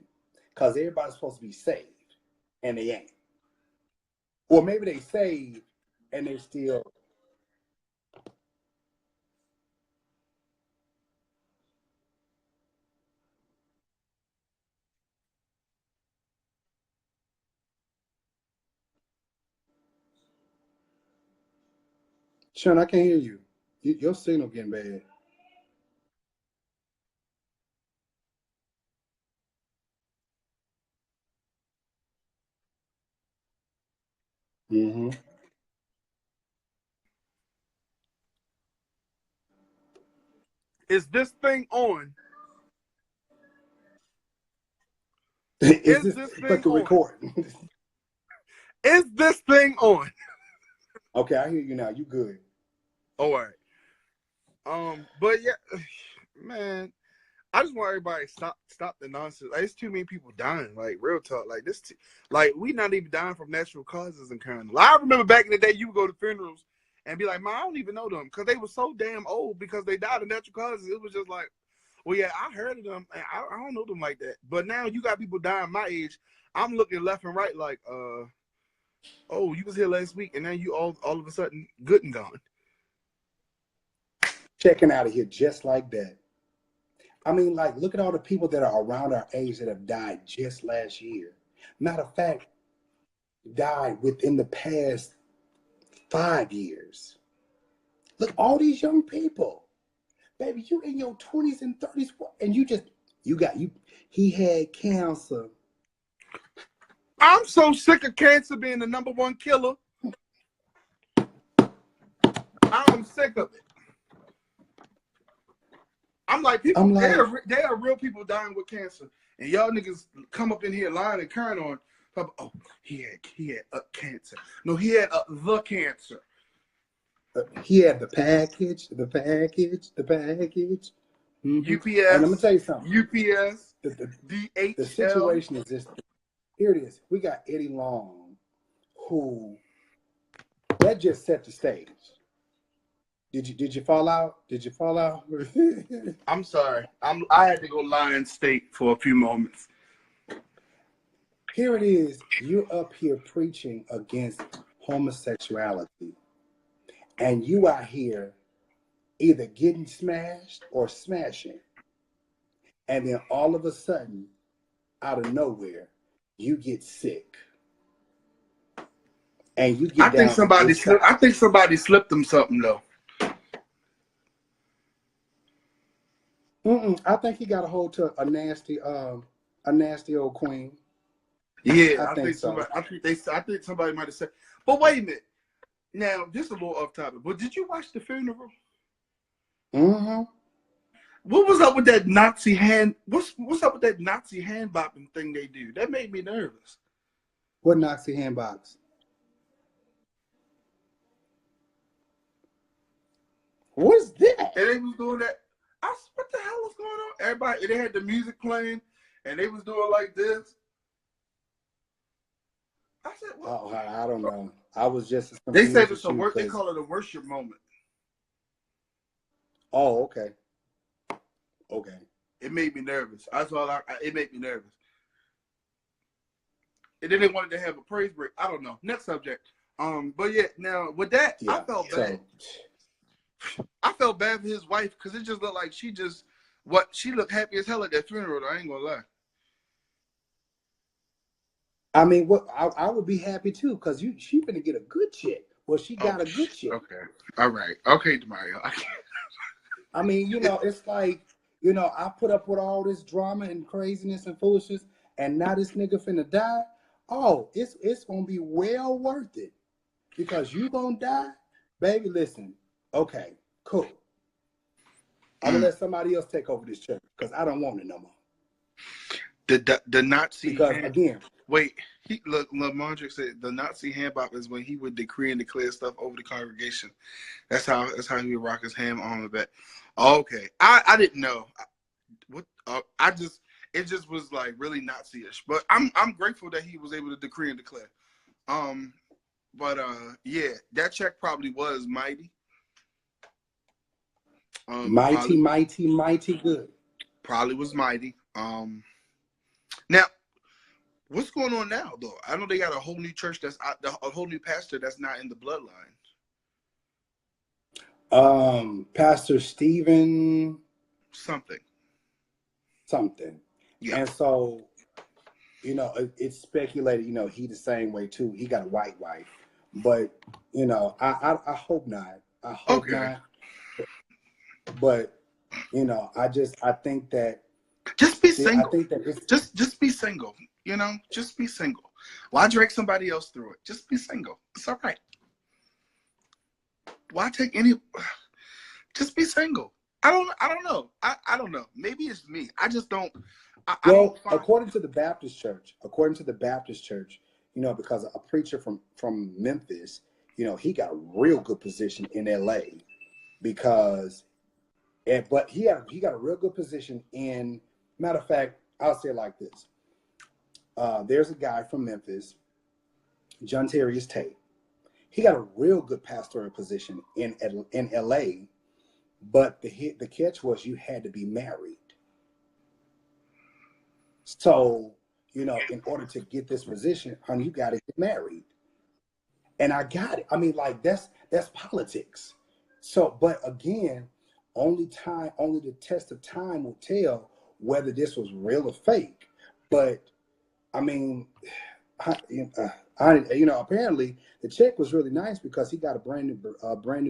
Because everybody's supposed to be saved. And they ain't. Or maybe they saved and they still. Sean, I can't hear you. Your signal getting bad. Mm-hmm. Is this thing on? Is this thing on? Record? Is this thing on? Okay, I hear you now. You good. All right. But yeah, man, I just want everybody to stop the nonsense. Like, it's too many people dying. Like, real talk. Like this, like we not even dying from natural causes in Canada. I remember back in the day, you would go to funerals and be like, "Man, I don't even know them," because they were so damn old because they died of natural causes. It was just like, Well, yeah, I heard of them. I don't know them like that. But now you got people dying my age. I'm looking left and right like, oh, you was here last week, and now you all of a sudden good and gone. Checking out of here just like that. I mean, like, look at all the people that are around our age that have died just last year. Matter of fact, died within the past 5 years. Look, all these young people. Baby, you in your 20s and 30s, and he had cancer. I'm so sick of cancer being the #1 killer. I'm sick of it. I'm like, people, there are real people dying with cancer, and y'all niggas come up in here lying and carrying on. Oh, he had cancer. No, he had the cancer. He had the package. Mm-hmm. UPS. And I'm gonna tell you something. UPS. The situation is this. Here it is. We got Eddie Long, who that just set the stage. Did you fall out? Did you fall out? I'm sorry. I had to go Lion State for a few moments. Here it is. You're up here preaching against homosexuality, and you out here either getting smashed or smashing, and then all of a sudden, out of nowhere, you get sick, and you get. I think somebody slipped them something though. I think he got a hold to a nasty old queen. Yeah, I think so. I think somebody might have said. But wait a minute. Now, just a little off topic. But did you watch the funeral? Mm-hmm. What was up with that Nazi hand? What's up with that Nazi hand bopping thing they do? That made me nervous. What Nazi hand box? What's that? And they was doing that. What the hell was going on? Everybody, they had the music playing, and they was doing like this. I said, what? Oh, I don't know. I was just. They said it's they call it a worship moment. Oh, okay. Okay. It made me nervous. It made me nervous. And then they wanted to have a praise break. I don't know. Next subject. But yeah, now with that, yeah, I felt bad. I felt bad for his wife because it just looked like she looked happy as hell at that funeral. I ain't gonna lie. I mean, what I would be happy too because she gonna get a good chick. Well, she got a good chick. Okay. All right. Okay, Mario. I mean, it's like, I put up with all this drama and craziness and foolishness, and now this nigga finna die. Oh, it's gonna be well worth it because you gonna die, baby. Listen, okay, cool. I'm gonna let somebody else take over this church because I don't want it no more. The Nazi because again. Wait, Mondrick said the Nazi hand bop is when he would decree and declare stuff over the congregation. That's how he would rock his hand on the back. Okay, I didn't know. It just was like really Nazi-ish. But I'm grateful that he was able to decree and declare. Yeah, that check probably was mighty. Mighty good. Probably was mighty. Now. What's going on now, though? I know they got a whole new church a whole new pastor that's not in the bloodline. Pastor Stephen something. Yeah. And so, it's speculated, he the same way too. He got a white wife, but I hope not. I hope not. But I think that just be single. I think that just be single. Just be single. Why drag somebody else through it? Just be single. It's all right. Why take any? Just be single. I don't know. I don't know. Maybe it's me. I just don't. According to the Baptist church, because a preacher from Memphis, he got a real good position in LA but he got a real good position in. Matter of fact, I'll say it like this. There's a guy from Memphis, John Terrius Tate. He got a real good pastoral position in LA, but the catch was you had to be married. So, you know, in order to get this position, honey, you got to get married. And I got it. I mean, like that's politics. So, but again, only the test of time will tell whether this was real or fake. But I mean, apparently the check was really nice because he got a brand new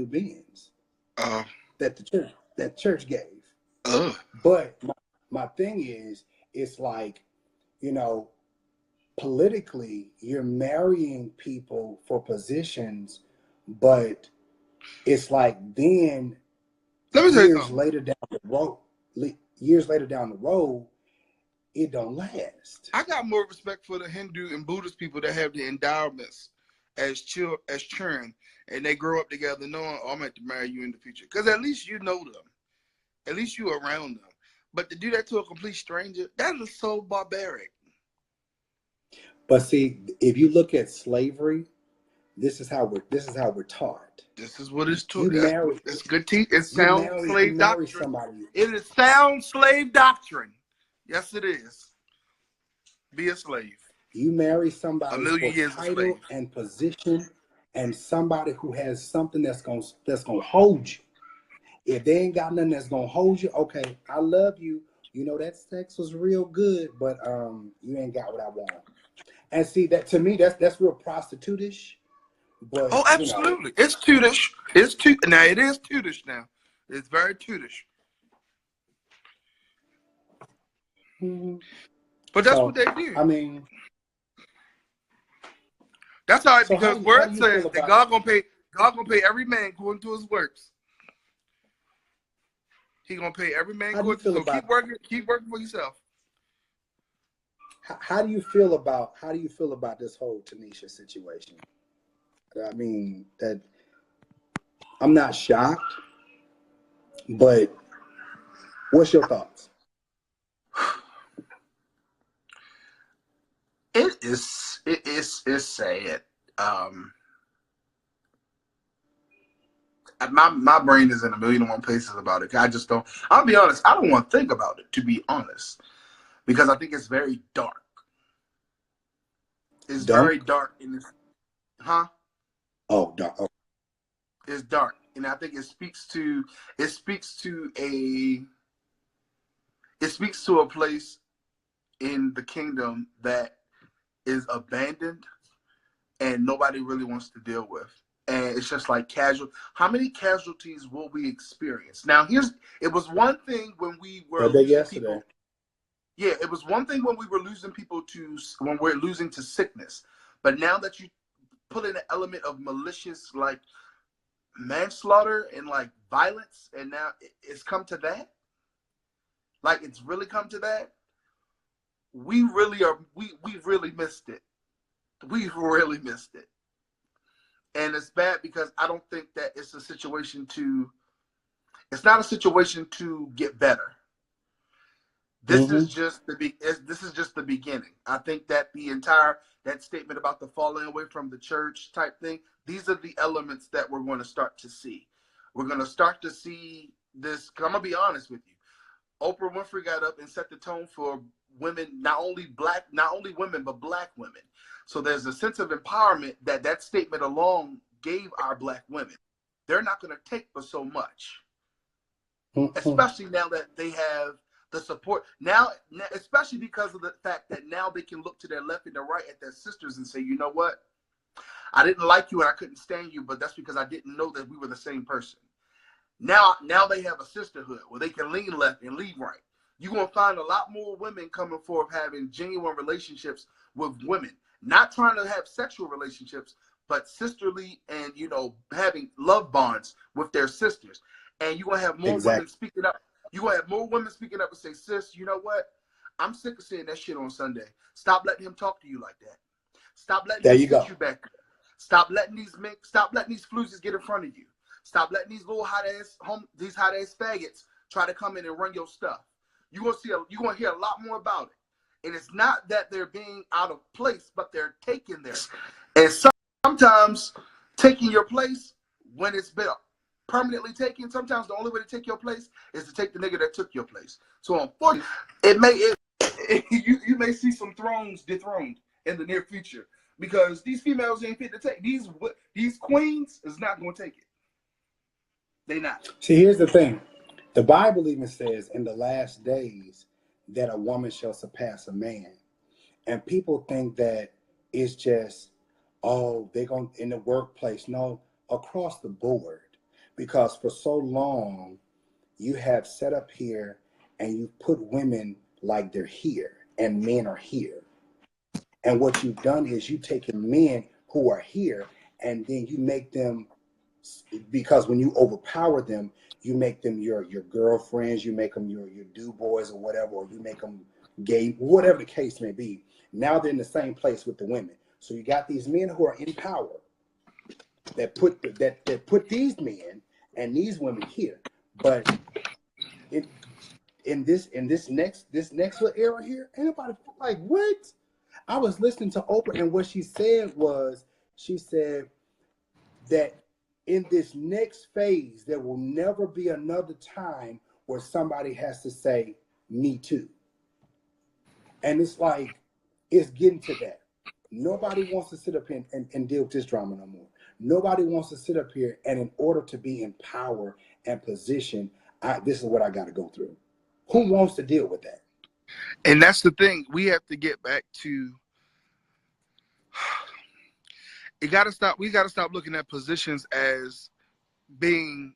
Benz Uh, that the church gave. ugh. But my thing is, it's like, you know, politically, you're marrying people for positions, but it's like then Let me tell you something. years later down the road, it don't last. I got more respect for the Hindu and Buddhist people that have the endowments as children, and they grow up together knowing, oh, I'm going to marry you in the future. Because at least you know them. At least you're around them. But to do that to a complete stranger, that is so barbaric. But see, if you look at slavery, this is how we're taught. This is what it's taught. You marry. It's good It's sound slave doctrine. Somebody. It is sound slave doctrine. Yes, it is. Be a slave. You marry somebody a million years for title and position, and somebody who has something that's gonna hold you. If they ain't got nothing that's gonna hold you, okay, I love you. You know that sex was real good, but you ain't got what I want. And see, that to me, that's real prostitute-ish. But oh, absolutely, it's tutish. Now it is tutish. Now it's very tutish. Mm-hmm. But that's what they do. I mean, that's all right, because word says that God gonna pay every man according to his works. He gonna pay every man according to. So keep working for yourself. How do you feel about this whole Tanisha situation? I mean, that I'm not shocked, but what's your thoughts? It's sad. My brain is in a million and one places about it. I just don't. I'll be honest. I don't want to think about it, to be honest, because I think it's very dark. It's very dark in this. Huh? Oh, dark. Oh. It's dark, and I think it speaks to a place in the kingdom that is abandoned and nobody really wants to deal with. And it's just like casual. How many casualties will we experience? Now, it was one thing when we were losing people. Yeah, it was one thing when we were losing people when we're losing to sickness. But now that you put in an element of malicious, like manslaughter and like violence, and now it's come to that. Like it's really come to that. We really missed it. We've really missed it. And it's bad because I don't think that it's not a situation to get better. This is just the beginning. I think that that statement about the falling away from the church type thing, these are the elements that we're going to start to see. We're going to start to see this. I'm going to be honest with you. Oprah Winfrey got up and set the tone for women, not only women, but black women. So there's a sense of empowerment that statement alone gave our black women. They're not going to take for so much, especially now that they have the support. Now, especially because of the fact that now they can look to their left and their right at their sisters and say, you know what? I didn't like you and I couldn't stand you, but that's because I didn't know that we were the same person. Now they have a sisterhood where they can lean left and lean right. You're going to find a lot more women coming forth having genuine relationships with women. Not trying to have sexual relationships, but sisterly and, having love bonds with their sisters. And you're going to have more women speaking up. You're going to have more women speaking up and say, sis, you know what? I'm sick of seeing that shit on Sunday. Stop letting him talk to you like that. Stop letting him sit you back there. Stop letting these floozies get in front of you. Stop letting these little hot ass faggots try to come in and run your stuff. You're gonna hear a lot more about it. And it's not that they're being out of place, but they're taking theirs. And sometimes taking your place when it's been permanently taken, sometimes the only way to take your place is to take the nigga that took your place. So unfortunately, you may see some thrones dethroned in the near future because these females ain't fit to take these queens is not going to take it. They not. See, here's the thing. The Bible even says in the last days that a woman shall surpass a man. And people think that it's just, oh, they're going in the workplace. No, across the board. Because for so long, you have set up here and you put women like they're here and men are here. And what you've done is you've taken men who are here and then you make them, because when you overpower them, you make them your girlfriends, you make them your do boys or whatever, or you make them gay, whatever the case may be. Now they're in the same place with the women. So you got these men who are in power that put these men and these women here. But in this next little era here, anybody like what? I was listening to Oprah, and what she said was, she said that in this next phase, there will never be another time where somebody has to say, me too. And it's like, it's getting to that. Nobody wants to sit up here and deal with this drama no more. Nobody wants to sit up here and in order to be in power and position, this is what I got to go through. Who wants to deal with that? And that's the thing. We have to get back to, we got to stop looking at positions as being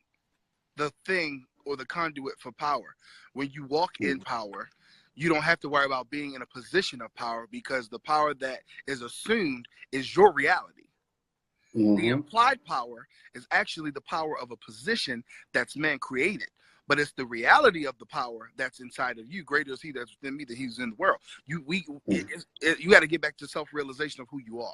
the thing or the conduit for power. When you walk in power, you don't have to worry about being in a position of power because the power that is assumed is your reality. The implied power is actually the power of a position that's man created, but it's the reality of the power that's inside of you. Greater is he that's within me than he's in the world. You got to get back to self-realization of who you are.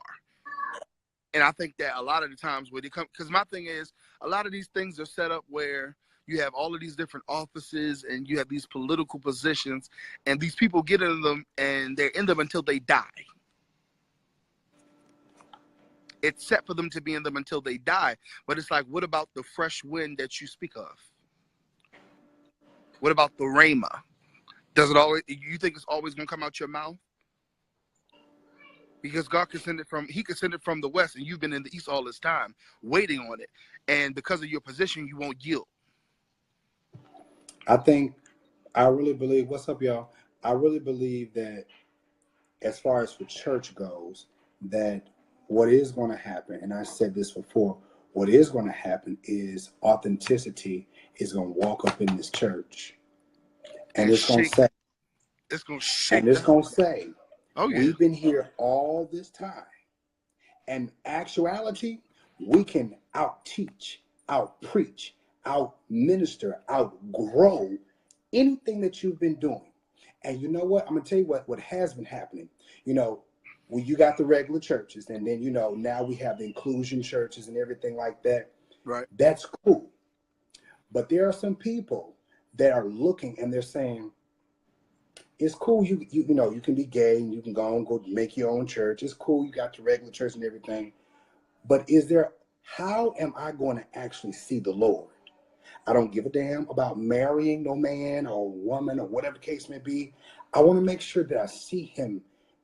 And I think that a lot of the times when it comes, because my thing is, a lot of these things are set up where you have all of these different offices and you have these political positions, and these people get in them and they're in them until they die. It's set for them to be in them until they die. But it's like, what about the fresh wind that you speak of? What about the rhema? Does it always, you think it's always going to come out your mouth? Because God could send it from the west, and you've been in the east all this time waiting on it. And because of your position, you won't yield. I really believe, what's up, y'all? I really believe that as far as for church goes, that what is going to happen, and I said this before, what is going to happen is authenticity is going to walk up in this church. And it's going to say, oh, yeah, we've been here all this time. And actuality, we can out-teach, out-preach, out-minister, outgrow anything that you've been doing. And you know what? I'm going to tell you what has been happening. You know, when you got the regular churches, and then, you know, now we have the inclusion churches and everything like that. Right. That's cool. But there are some people that are looking and they're saying, it's cool, you know, you can be gay and you can go make your own church. It's cool, you got your regular church and everything. But how am I going to actually see the Lord? I don't give a damn about marrying no man or woman or whatever the case may be. I want to make sure that I see him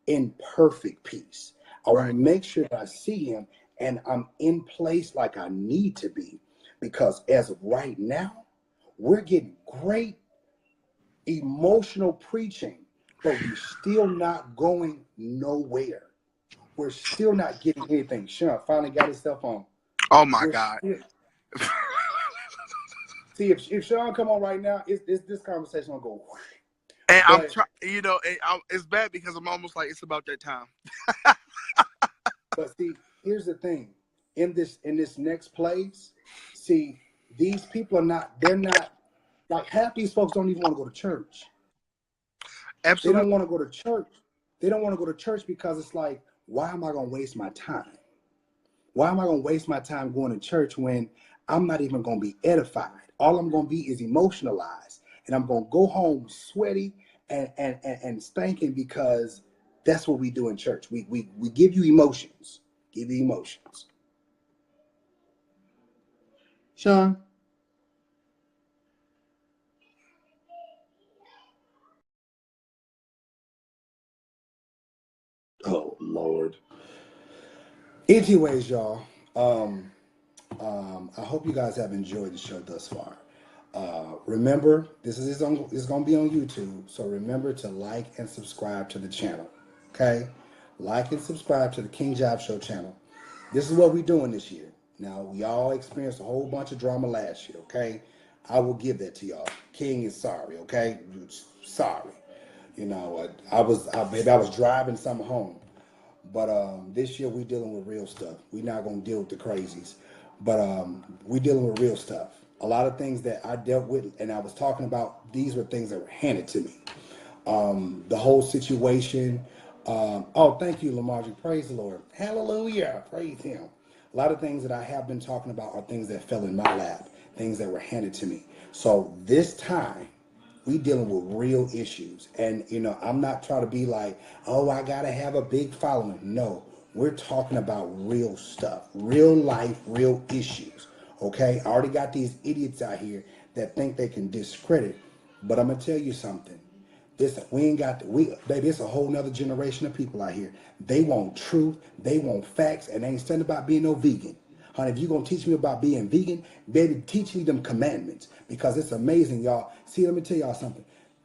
in perfect peace. I want to make sure that I see him and I'm in place like I need to be. Because as of right now, we're getting great emotional preaching, but we're still not going nowhere. We're still not getting anything. Sean finally got his cell phone. Oh my God. See, if Sean come on right now, this conversation will go. And I'm trying, you know, it's bad because I'm almost like it's about that time. But see, here's the thing. In this next place, see, these people they're not, like half these folks don't even want to go to church. Absolutely. They don't want to go to church. They don't want to go to church because it's like, why am I going to waste my time? Why am I going to waste my time going to church when I'm not even going to be edified? All I'm going to be is emotionalized. And I'm going to go home sweaty and stinking because that's what we do in church. We give you emotions. Give you emotions. Sean? Oh Lord. Anyways, y'all. I hope you guys have enjoyed the show thus far. Remember, this is going to be on YouTube, so remember to like and subscribe to the channel. Okay, like and subscribe to the King Jives Show channel. This is what we're doing this year. Now, we all experienced a whole bunch of drama last year. Okay, I will give that to y'all. King is sorry. Okay, sorry. You know, maybe I was driving something home. But this year we dealing with real stuff. We're not gonna deal with the crazies, but we dealing with real stuff. A lot of things that I dealt with, and I was talking about. These were things that were handed to me. The whole situation. Oh, thank you, Lamarji. Praise the Lord. Hallelujah. Praise Him. A lot of things that I have been talking about are things that fell in my lap, things that were handed to me. So this time, we dealing with real issues. And, you know, I'm not trying to be like, oh, I got to have a big following. No, we're talking about real stuff, real life, real issues. Okay? I already got these idiots out here that think they can discredit. But I'm going to tell you something. Baby, it's a whole nother generation of people out here. They want truth, they want facts, and they ain't studying about being no vegan. Honey, if you're going to teach me about being vegan, baby, teach me them commandments, because it's amazing, y'all. See, let me tell y'all something.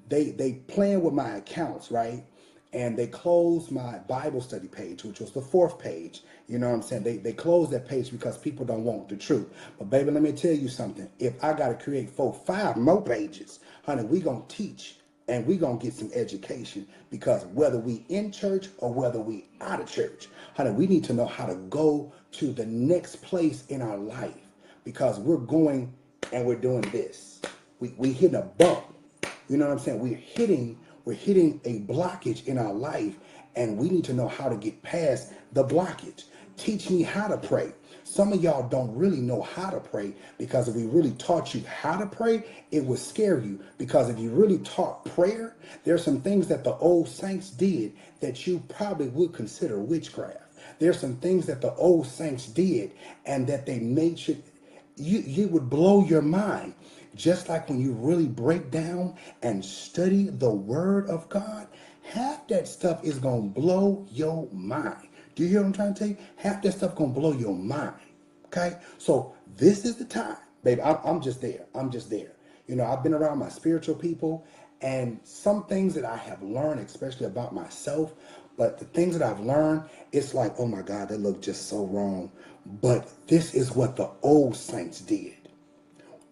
They playing with my accounts, right? And they closed my Bible study page, which was the 4th page. You know what I'm saying? They closed that page because people don't want the truth. But baby, let me tell you something. If I got to create 4, 5 more pages, honey, we going to teach. And we're going to get some education, because whether we in church or whether we out of church, honey, we need to know how to go to the next place in our life, because we're going and we're doing this. We hitting a bump. You know what I'm saying? We're hitting a blockage in our life, and we need to know how to get past the blockage. Teach me how to pray. Some of y'all don't really know how to pray, because if we really taught you how to pray, it would scare you. Because if you really taught prayer, there's some things that the old saints did that you probably would consider witchcraft. There's some things that the old saints did and that they made sure you would blow your mind. Just like when you really break down and study the word of God, half that stuff is going to blow your mind. Do you hear what I'm trying to tell you? Half that stuff going to blow your mind. Okay? So this is the time, baby. I'm just there. I'm just there. You know, I've been around my spiritual people, and some things that I have learned, especially about myself, but the things that I've learned, it's like, oh my God, that looked just so wrong. But this is what the old saints did.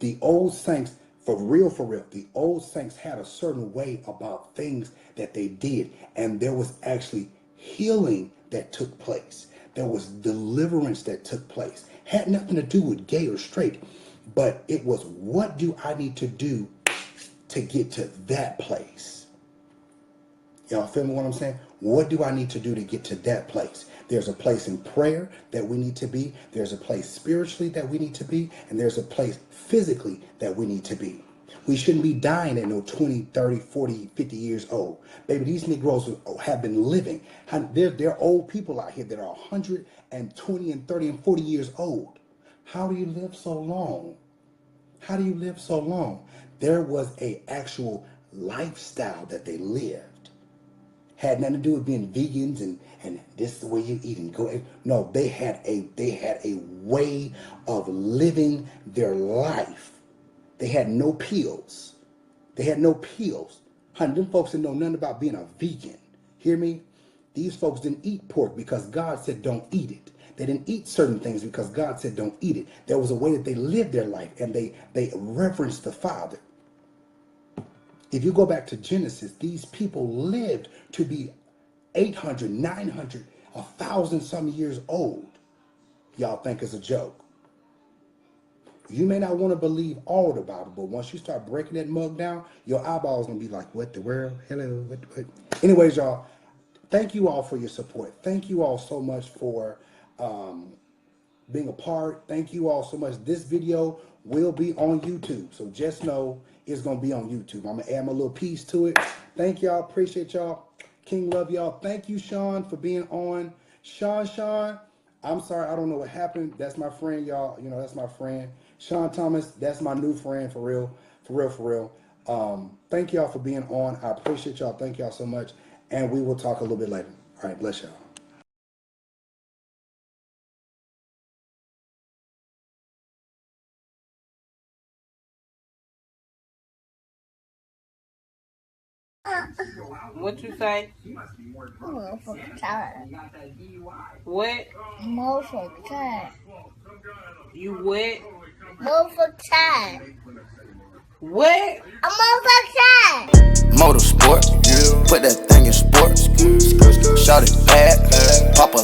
The old saints, for real, the old saints had a certain way about things that they did. And there was actually healing that took place. There was deliverance that took place. Had nothing to do with gay or straight, but it was, what do I need to do to get to that place? Y'all feel me what I'm saying? What do I need to do to get to that place? There's a place in prayer that we need to be. There's a place spiritually that we need to be. And there's a place physically that we need to be. We shouldn't be dying at no 20, 30, 40, 50 years old. Baby, these Negroes have been living. There are old people out here that are 120 and 30 and 40 years old. How do you live so long? How do you live so long? There was a actual lifestyle that they lived. Had nothing to do with being vegans and this is the way you eat and go. No, they had a way of living their life. They had no pills. They had no pills. Honey, them folks didn't know nothing about being a vegan. Hear me? These folks didn't eat pork because God said don't eat it. They didn't eat certain things because God said don't eat it. There was a way that they lived their life, and they reverenced the Father. If you go back to Genesis, these people lived to be 800, 900, 1,000 some years old. Y'all think it's a joke. You may not want to believe all the Bible, but once you start breaking that mug down, your eyeballs going to be like, what the world? Hello, what? Anyways, y'all, thank you all for your support. Thank you all so much for being a part. Thank you all so much. This video will be on YouTube, so just know it's going to be on YouTube. I'm going to add my little piece to it. Thank y'all. Appreciate y'all. King love y'all. Thank you, Sean, for being on. Sean, I'm sorry, I don't know what happened. That's my friend, y'all. You know, that's my friend. Sean Thomas, that's my new friend, for real. Thank y'all for being on. I appreciate y'all. Thank y'all so much. And we will talk a little bit later. All right, bless y'all. What you say? Motherfucker tired. What? Motherfucker tired. You what? Motherfucker tired. What? I'm motherfucker tired. Motorsport, put that thing in sports. Shout it bad, pop a